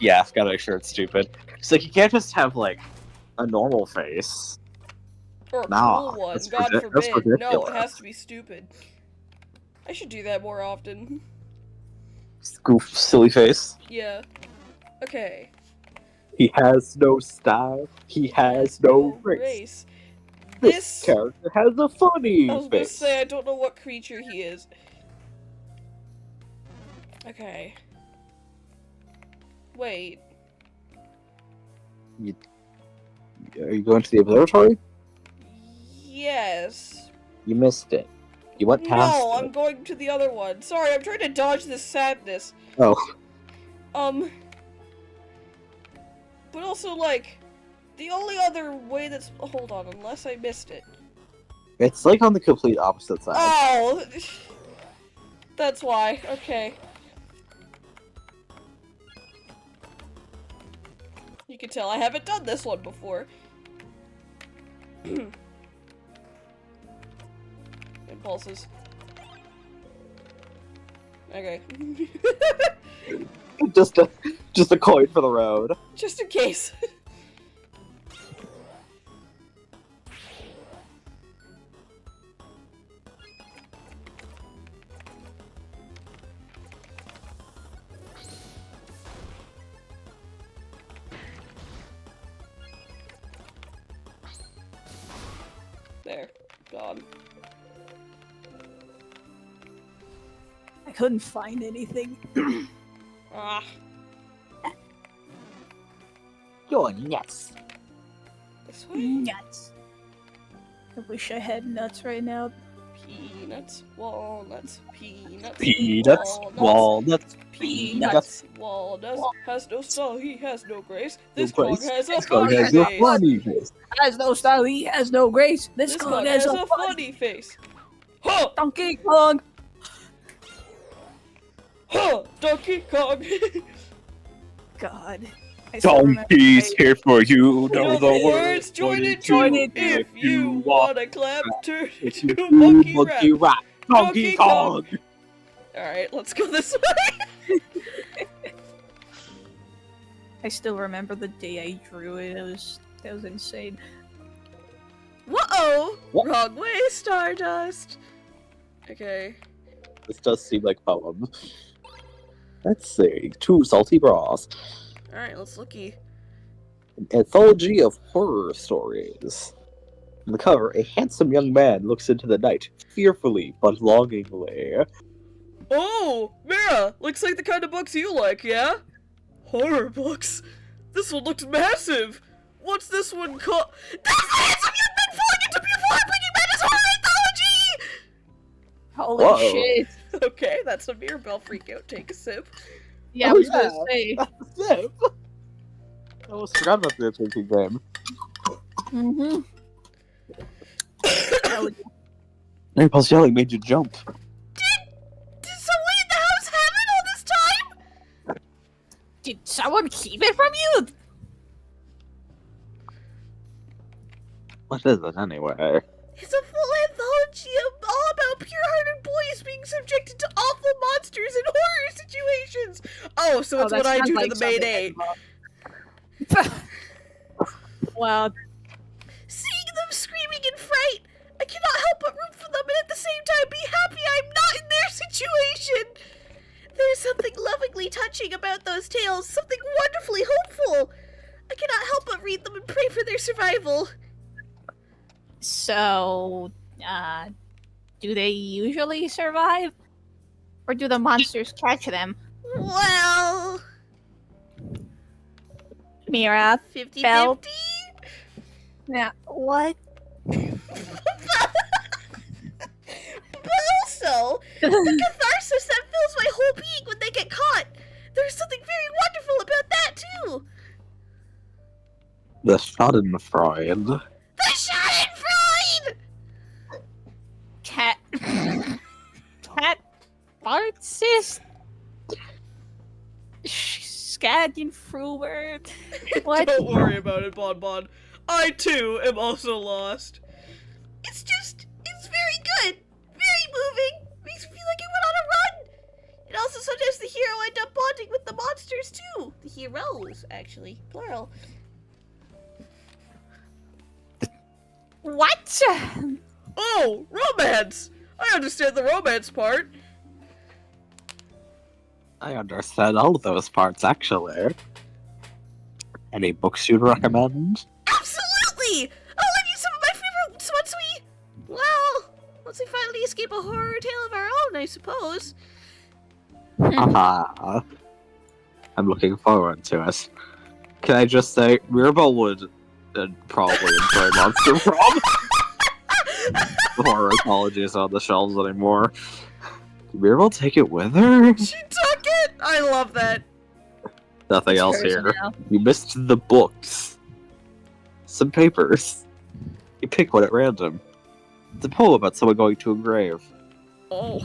S3: Yeah, I've gotta make sure it's stupid. It's like you can't just have like a normal face.
S2: Or a
S3: Nah,
S2: cool one,
S3: that's
S2: God
S3: that's
S2: forbid. No, it
S3: ridiculous.
S2: has to be stupid. I should do that more often.
S3: Goof, silly face.
S2: Yeah. Okay.
S3: He has no style. He has no grace. This character has a
S2: I
S3: funny
S2: was gonna
S3: face.
S2: say, I don't know what creature he is. Okay. Wait.
S3: Are you going to the observatory?
S2: Yes.
S3: You missed it. You went past
S2: No,
S3: it.
S2: I'm going to the other one. Sorry, I'm trying to dodge this sadness.
S3: Oh.
S2: But also, like, the only other way that's- hold on, unless I missed it.
S3: It's like on the complete opposite side.
S2: Oh! That's why. Okay. You can tell I haven't done this one before. Impulses. Okay.
S3: Just a coin for the road.
S2: Just in case. There. Gone.
S1: I couldn't find anything.
S2: Ah.
S3: You're nuts.
S2: This way?
S1: Nuts. I wish I had nuts right now.
S2: Peanuts, walnuts, peanuts,
S3: Peanuts, walnuts,
S2: peanuts, walnuts. Has no style, he has no grace. This
S3: no
S2: cog
S3: grace.
S2: has a
S3: This cog
S2: funny
S3: has a
S2: face.
S3: funny face.
S1: Has no style, he has no grace. This
S2: This
S1: cog
S2: cog
S1: has
S2: has
S1: a
S2: a funny face. Huh!
S1: Donkey Kong.
S2: Huh! Donkey Kong!
S1: God. I still remember
S3: Donkey's
S1: my-
S3: here for you.
S2: Know
S3: Know
S2: the words, join it too. If you wanna clap, turn to monkey rap.
S3: Donkey
S2: Donkey
S3: Kong.
S2: Alright, let's go this way.
S1: I still remember the day I drew it. That was insane.
S2: Whoa!
S3: What?
S2: Wrong way, Stardust. Okay.
S3: This does seem like poem. Let's see. 2 salty bras.
S2: Alright, let's looky.
S3: An anthology of horror stories. On the cover, a handsome young man looks into the night, fearfully but longingly.
S2: Oh! Mira! Looks like the kind of books you like, yeah? Horror books? This one looks massive! What's this one called? That's the handsome young man falling into beautiful heartbreaking madness horror anthology!
S1: Holy
S3: Whoa.
S1: shit.
S2: Okay, that's a Mirabelle freakout. Take a sip.
S1: Yeah,
S3: Oh,
S1: I was
S3: yeah.
S1: gonna say.
S3: Zip! I almost forgot about the drinking game.
S1: Mm-hmm.
S3: Impulse yelling made you jump.
S2: Did someone in the house have it all this time?
S1: Did someone keep it from you?
S3: What is it anyway?
S2: It's a full anthology all about pure-hearted boys being subjected to awful monsters and horror situations. Oh, so it's
S1: that
S2: what I
S1: sounds
S2: do
S1: like
S2: to the main
S1: something.
S2: eight.
S1: Wow.
S2: Seeing them screaming in fright, I cannot help but root for them and at the same time be happy I'm not in their situation. There's something lovingly touching about those tales, something wonderfully hopeful. I cannot help but read them and pray for their survival.
S1: So, do they usually survive? Or do the monsters catch them?
S2: Well,
S1: Mira,
S2: 50-50?
S1: Belle. Yeah, what?
S2: But also, the catharsis that fills my whole being when they get caught. There's something very wonderful about that, too.
S3: The Schadenfreude.
S2: The Schadenfreude!
S1: Cat. Cat. Bartzist? Schadenfreude? What?
S2: Don't worry about it, Bon Bon. I, too, am also lost. It's very good. Very moving. Makes me feel like I went on a run. And also sometimes the hero end up bonding with the monsters, too. The heroes, actually. Plural.
S1: What?
S2: Oh, romance! I understand the romance part.
S3: I understand all of those parts, actually. Any books you'd recommend?
S5: Absolutely! I'll lend you some of my favorites once once we finally escape a horror tale of our own, I suppose.
S3: Haha. I'm looking forward to it. Can I just say, Mirabelle would probably enjoy Monster Prom. The horror apology is on the shelves anymore. Did Mirabelle take it with her?
S2: She took it! I love that.
S3: Nothing
S1: It's
S3: else
S1: hers
S3: here.
S1: now.
S3: You missed the books. Some papers. You pick one at random. It's a poem about someone going to a grave.
S2: Oh.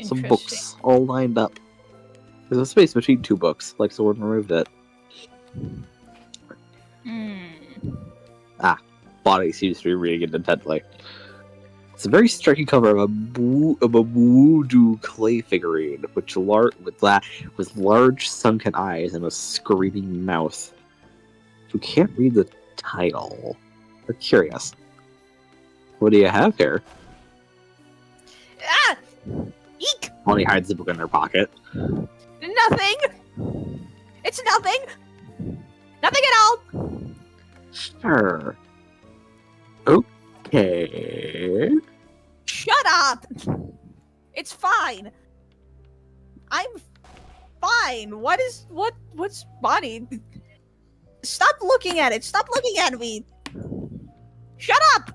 S3: Some
S1: Interesting.
S3: books all lined up. There's a space between two books, like someone removed it. Bonnie seems to be reading it intently. It's a very striking cover of a voodoo clay figurine, with large sunken eyes and a screaming mouth. You can't read the title. We're curious. What do you have here?
S1: Ah! Eek!
S3: Bonnie hides the book in her pocket.
S1: Nothing! It's nothing! Nothing at all!
S3: Sure. Okay.
S1: Shut up! It's fine! I'm fine! What's Bonnie? Stop looking at it! Stop looking at me! Shut up!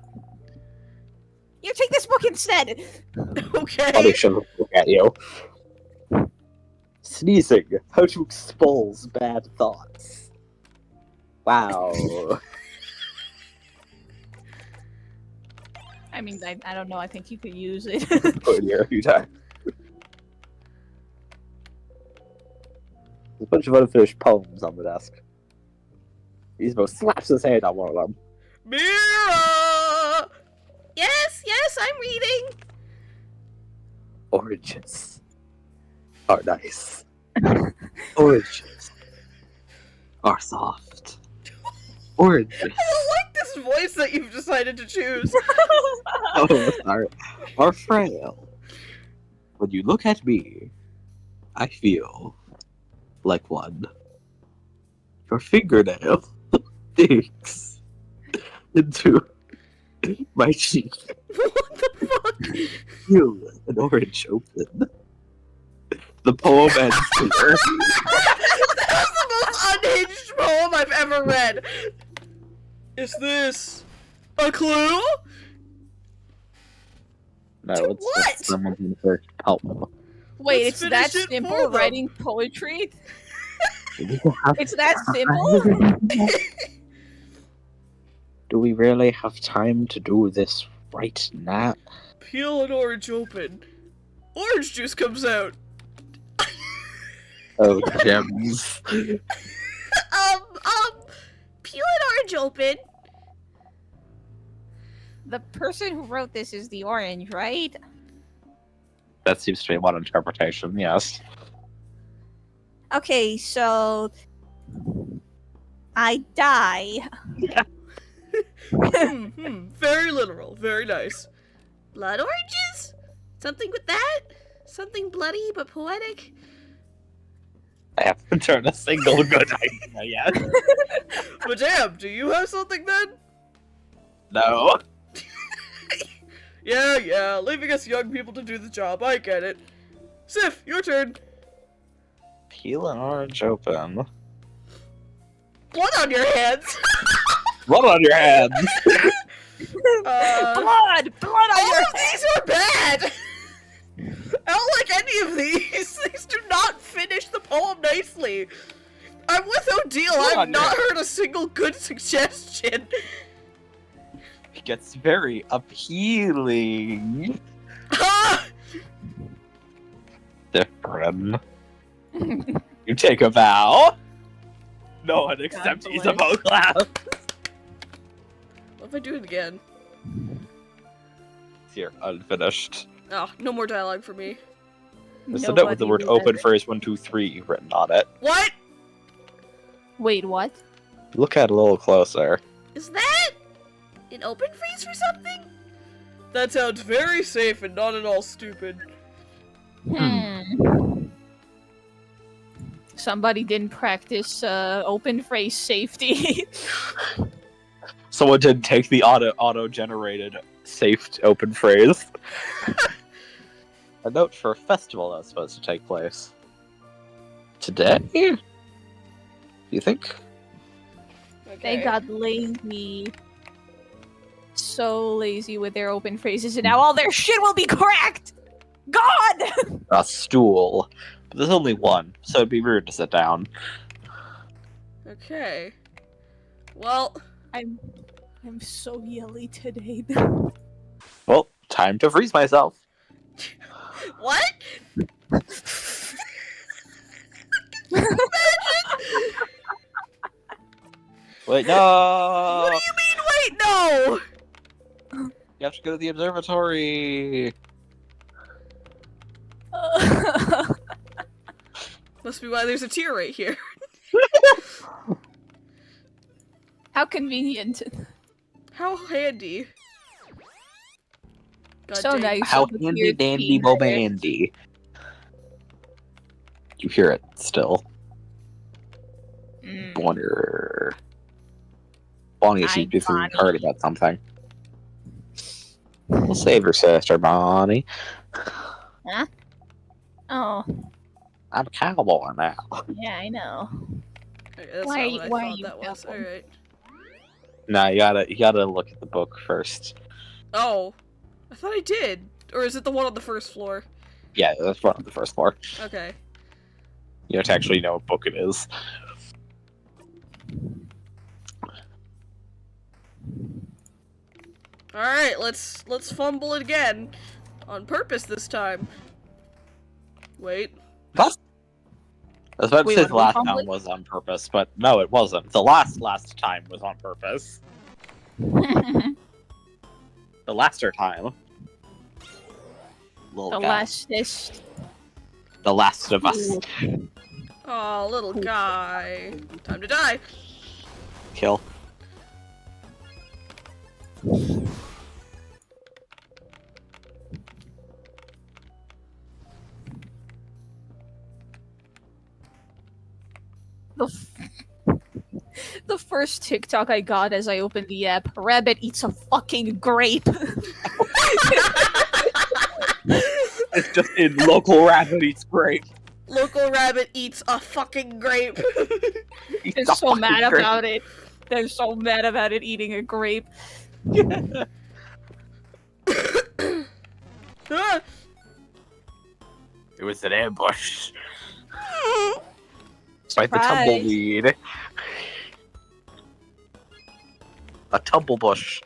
S1: You take this book instead!
S3: Bonnie
S2: Okay.
S3: shouldn't look at you. Sneezing. How to expose bad thoughts. Wow.
S1: I mean, I don't know, I think you could use it.
S3: Put it here a few times. There's a bunch of unfinished poems on the desk. Ismo slaps his hand on one of them.
S2: Mira!
S5: Yes, I'm reading.
S3: Oranges are nice. Oranges are soft. Oranges.
S2: I don't like this voice that you've decided to choose.
S3: Oh, are frail. When you look at me, I feel like one. Your fingernail digs into my cheek.
S2: What the fuck?
S3: Feel an orange open. The poem ends here.
S2: That was the most unhinged poem I've ever read. Is this a clue?
S3: No, it's
S2: What?
S3: just someone's in the first poem.
S1: Wait,
S2: Let's
S1: it's that
S2: finish it
S1: simple
S2: for them.
S1: writing poetry? It's that simple?
S3: Do we really have time to do this right now?
S2: Peel an orange open. Orange juice comes out.
S3: Oh, gems.
S5: Peel an orange open.
S1: The person who wrote this is the orange, right?
S3: That seems to be one interpretation, yes.
S1: Okay, so I die.
S2: Very literal. Very nice.
S5: Blood oranges? Something with that? Something bloody but poetic?
S3: I haven't turned a single good idea yet.
S2: Madame, do you have something then?
S3: No.
S2: Yeah, leaving us young people to do the job, I get it. Sif, your turn.
S3: Peel an orange open.
S2: Blood on your hands.
S3: Blood on your hands!
S1: Blood on
S2: All
S1: your
S2: of these are bad! I don't like any of these. These do not finish the poem nicely. I'm with Odile. I've
S3: on
S2: not
S3: your-
S2: heard a single good suggestion.
S3: It gets very appealing.
S2: Ah!
S3: Siffrin. You take a vow. No one accepts
S1: bless.
S3: Isabeau class.
S2: What if I do it again?
S3: Here, unfinished.
S2: Oh, no more dialogue for me.
S3: There's a note with the word open phrase 1, 2, 3 written on it.
S2: What?
S1: Wait, what?
S3: Look at it a little closer.
S5: Is that An open freeze for something?
S2: That sounds very safe and not at all stupid.
S1: Somebody didn't practice open phrase safety.
S3: Someone did take the auto-generated safe open phrase. A note for a festival that's supposed to take place today. You think?
S1: They got lazy. So lazy with their open phrases, and now all their shit will be cracked! God!
S3: A stool. But there's only one, so it'd be rude to sit down.
S2: Okay. Well,
S1: I'm so yelly today.
S3: Well, time to freeze myself.
S2: what?
S3: Wait, no!
S2: What do you mean, wait, no?
S3: You have to go to the observatory.
S2: Must be why there's a tear right here.
S1: How convenient.
S2: How handy. God
S1: So
S2: dang.
S1: nice.
S3: How
S1: of the
S3: handy
S1: weird
S3: dandy
S1: theme
S3: bo
S1: there.
S3: bandy. You hear it still. Bonnie. Bonnie seems to be feeling
S1: Bonnie.
S3: hurt about something. We'll save your sister, Bonnie.
S1: Oh,
S3: I'm a cowboy now.
S1: yeah, I know.
S2: Okay, that's
S1: Why-
S2: not what I
S1: why are
S2: thought
S1: you
S2: that was.
S1: cowboy?
S2: Alright.
S3: Nah, you gotta look at the book first.
S2: Oh. I thought I did. Or is it the one on the first floor?
S3: Yeah, that's one on the first floor.
S2: Okay.
S3: You have to actually know what book it is.
S2: Alright, let's fumble it again. On purpose this time. Wait.
S3: I was about to
S1: Wait,
S3: say
S1: what,
S3: the last
S1: fumble
S3: time
S1: it?
S3: was on purpose, but no, it wasn't. The last time was on purpose. The laster time. Little
S1: The
S3: guy.
S1: lastest.
S3: The last of us.
S2: Oh, little guy. Time to die.
S3: Kill.
S1: The first TikTok I got as I opened the app, rabbit eats a fucking grape.
S3: It's just in local rabbit eats grape.
S2: Local rabbit eats a fucking grape.
S1: They're so mad about it. They're so mad about it eating a grape.
S2: Ah!
S3: It was an ambush. By the
S1: Surprise.
S3: tumbleweed. A tumblebush.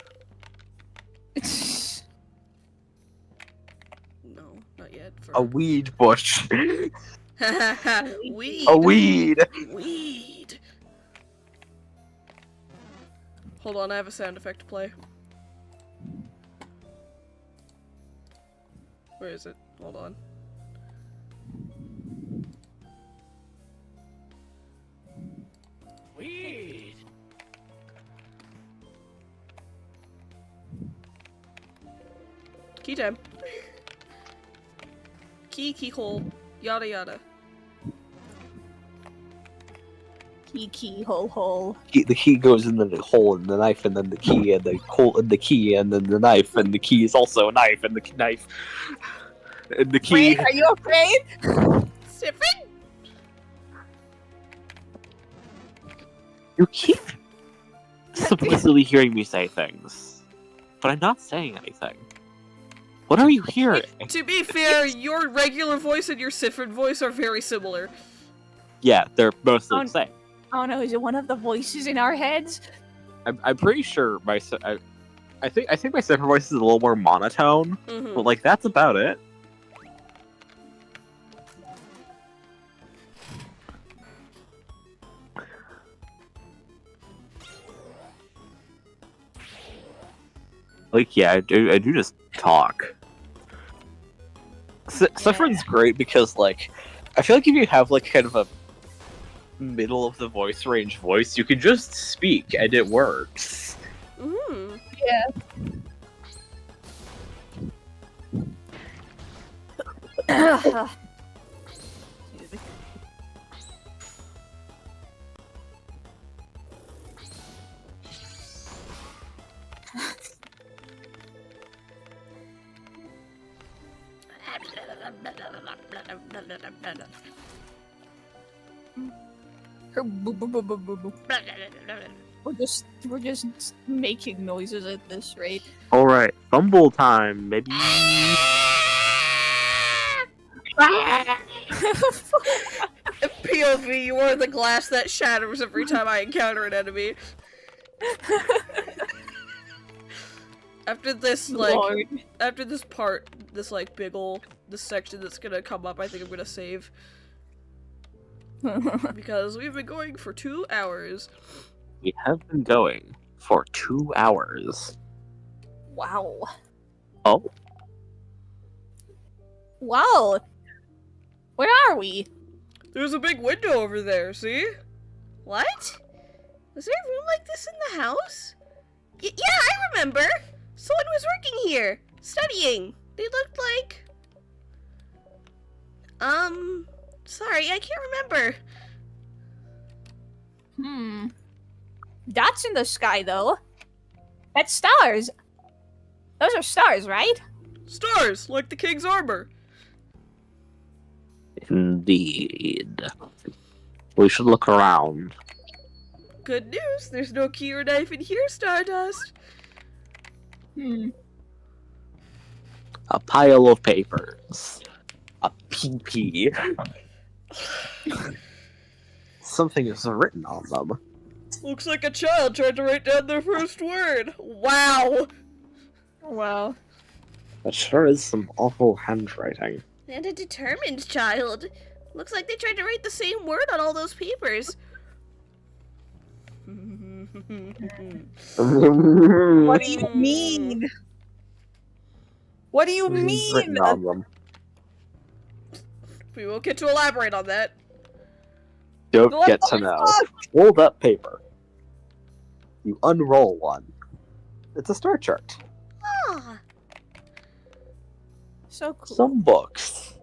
S2: No, not yet.
S3: A weed bush.
S2: Weed.
S3: A weed.
S2: Weed. Hold on, I have a sound effect to play. Where is it? Hold on.
S4: Weed.
S2: Key time. Keyhole. Yada yada.
S1: Key, hole.
S3: The key goes in the hole in the knife, and then the key, and the hole in the key, and then the knife, and the key is also a knife, and the knife, and the key.
S1: Wait, are you afraid?
S2: Siffrin?
S3: You keep supposedly hearing me say things, but I'm not saying anything. What are you hearing?
S2: To be fair, your regular voice and your Siffrin voice are very similar.
S3: Yeah, they're mostly the same.
S1: Oh no, is it one of the voices in our heads?
S3: I'm pretty sure I think my Siffrin voice is a little more monotone,
S2: Mm-hmm.
S3: but like that's about it. Like, yeah, I do just talk. Siffrin's great because, like, I feel like if you have, like, kind of a middle of the voice range voice, you can just speak and it works.
S2: Mm-hmm.
S1: Yeah. Excuse me. We're just making noises at this rate.
S4: Alright, fumble time, maybe.
S2: POV, you are the glass that shatters every time I encounter an enemy. After this, like,
S1: Lord.
S2: after this part, this, like, big ol', this section that's gonna come up, I think I'm gonna save. Because we've been going for 2 hours.
S4: We have been going for 2 hours.
S1: Wow.
S4: Oh,
S1: Wow. Where are we?
S2: There's a big window over there, see?
S5: What? Was there a room like this in the house? Yeah, I remember. Someone was working here, studying. They looked like... Sorry, I can't remember.
S1: Dots in the sky, though. That's stars. Those are stars, right?
S2: Stars, like the king's armor.
S4: indeed. We should look around.
S2: Good news, there's no key or knife in here, Stardust.
S4: A pile of papers. A PP. Something is written on them.
S2: Looks like a child tried to write down their first word. Wow.
S1: Wow.
S4: That sure is some awful handwriting.
S5: And a determined child. Looks like they tried to write the same word on all those papers.
S1: What do you mean? What do you
S4: Written
S1: mean?
S4: on them.
S2: We won't get to elaborate on that.
S4: Don't
S1: What
S4: get
S1: the
S4: to know.
S1: fuck?
S4: Hold up paper. You unroll one. It's a star chart.
S5: Ah,
S1: So cool.
S4: Some books.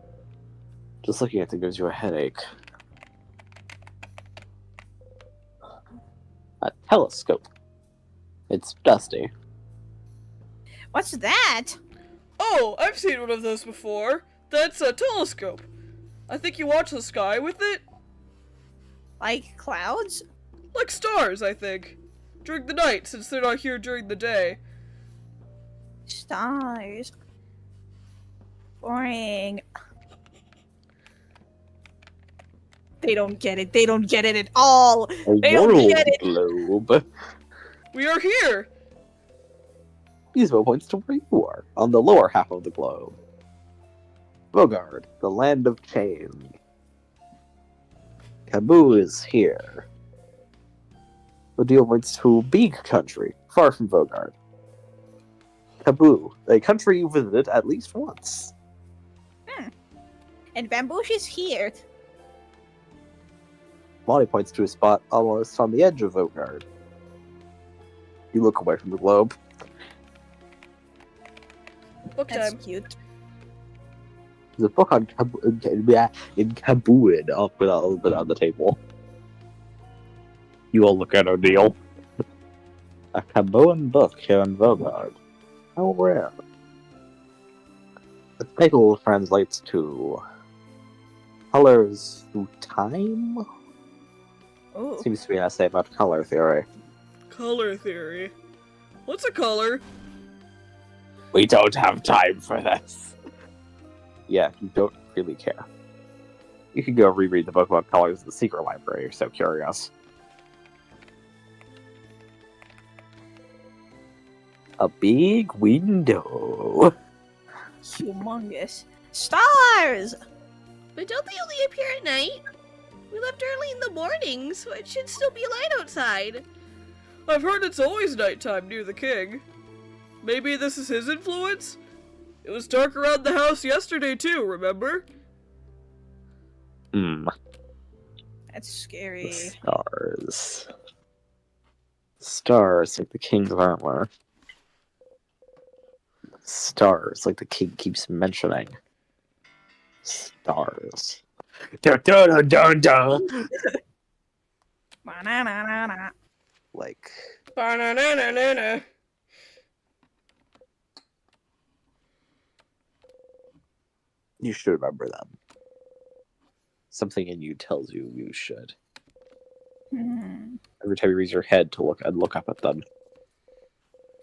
S4: Just looking at it gives you a headache. A telescope. It's dusty.
S1: What's that?
S2: Oh, I've seen one of those before. That's a telescope. I think you watch the sky with it.
S1: Like clouds?
S2: Like stars, I think. During the night, since they're not here during the day.
S1: Stars. Boring. They don't get it. They don't get it at all.
S4: A
S1: They don't
S4: world
S1: get it.
S4: globe.
S2: We are here!
S4: Gizmo points to where you are, on the lower half of the globe. Bogard, the land of change. Kaboo is here. Odile points to Beak Country, far from Vogard. Kaboo, a country you visited at least once.
S1: And Bamboosh is here.
S4: Molly points to a spot almost on the edge of Vogard. You look away from the globe.
S2: Book
S1: That's
S2: time.
S1: cute.
S4: There's a book on in Kabooid up with a little bit on the table. You all look at Odile. A Kabooan book here in Vogard. How rare. The title translates to Colors Through Time?
S1: Ooh.
S4: Seems to be an essay about color theory.
S2: Color theory. What's a color?
S4: We don't have time for this. Yeah, you don't really care. You can go reread the book about colors in the secret library, you're so curious. A big window.
S1: Humongous. Stars!
S5: but don't they only appear at night? We left early in the morning, so it should still be light outside.
S2: I've heard it's always nighttime near the king. Maybe this is his influence? It was dark around the house yesterday too, remember?
S1: That's
S4: The
S1: scary.
S4: stars. Stars like the king's armor.
S3: Stars, like the king keeps mentioning. Stars.
S4: Dun, dun, dun, dun.
S1: Ba-na-na-na-na.
S3: Like,
S2: Ba-na-na-na-na-na.
S3: you should remember them. Something in you tells you you should.
S1: Hmm.
S3: Every time you raise your head to look up at them,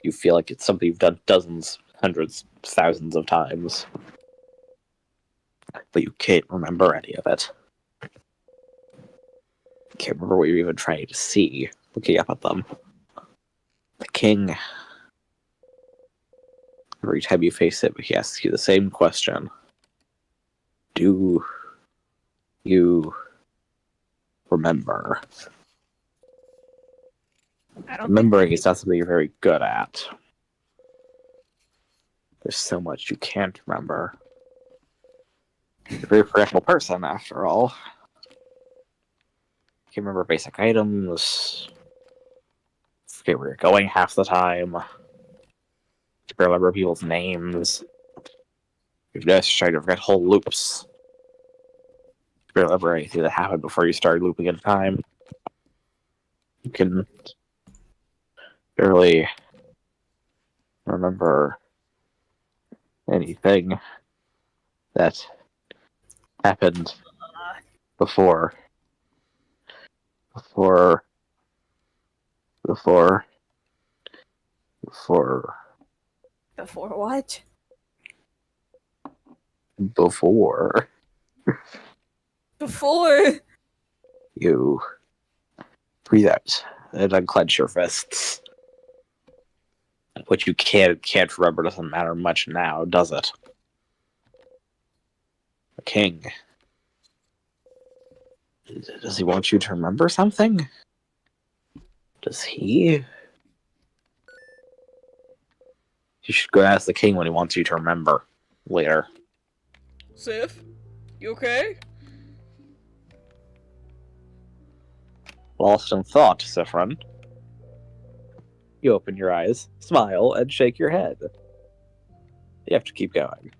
S3: you feel like it's something you've done dozens, hundreds, thousands of times. But you can't remember any of it. You can't remember what you're even trying to see, looking up at them. The king. Every time you face it, he asks you the same question. Do you remember?
S1: I don't
S3: Remembering
S1: think
S3: is not something you're very good at. There's so much you can't remember. You're a very forgetful person, after all. You can remember basic items. Forget where you're going half the time. You can remember people's names. You've just tried to forget whole loops. You can remember anything that happened before you started looping in time. You can barely remember anything that happened before before
S1: before what?
S3: before
S1: Before.
S3: you breathe out and unclench your fists. What you can't remember doesn't matter much now, does it? The king. Does he want you to remember something? Does he? You should go ask the king what he wants you to remember later.
S2: Sif, you okay?
S3: Lost in thought, Siffrin. You open your eyes, smile, and shake your head. You have to keep going.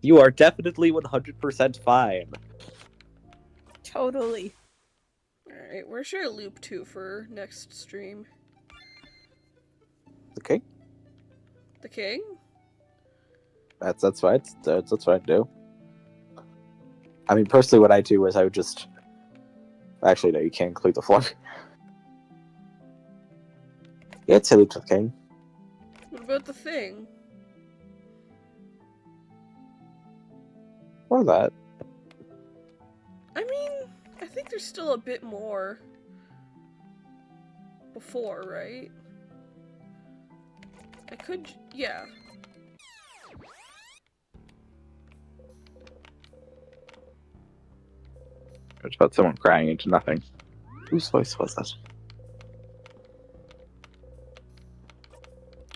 S3: You are definitely 100% fine.
S1: Totally.
S2: Alright, where should I loop to for next stream?
S3: The king?
S2: The king?
S3: That's right. That's what I do. I mean, personally, what I do is I would just... Actually, no, you can't include the floor. Yeah, it's Loop to the king.
S2: What about the thing?
S3: Or that.
S2: I mean, I think there's still a bit more before, right? I could, yeah.
S3: It's about someone crying into nothing. Whose voice was that?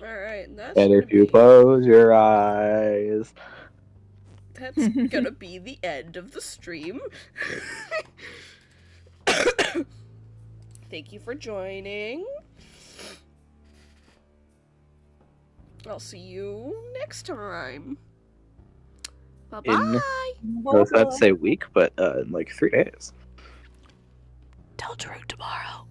S2: Alright, and that's
S3: And
S2: gonna
S3: if you
S2: be,
S3: close your eyes...
S2: that's gonna be the end of the stream. Thank you for joining. I'll see you next time. Bye-bye.
S3: I was about to say week, but in like 3 days.
S5: Tell Drew tomorrow.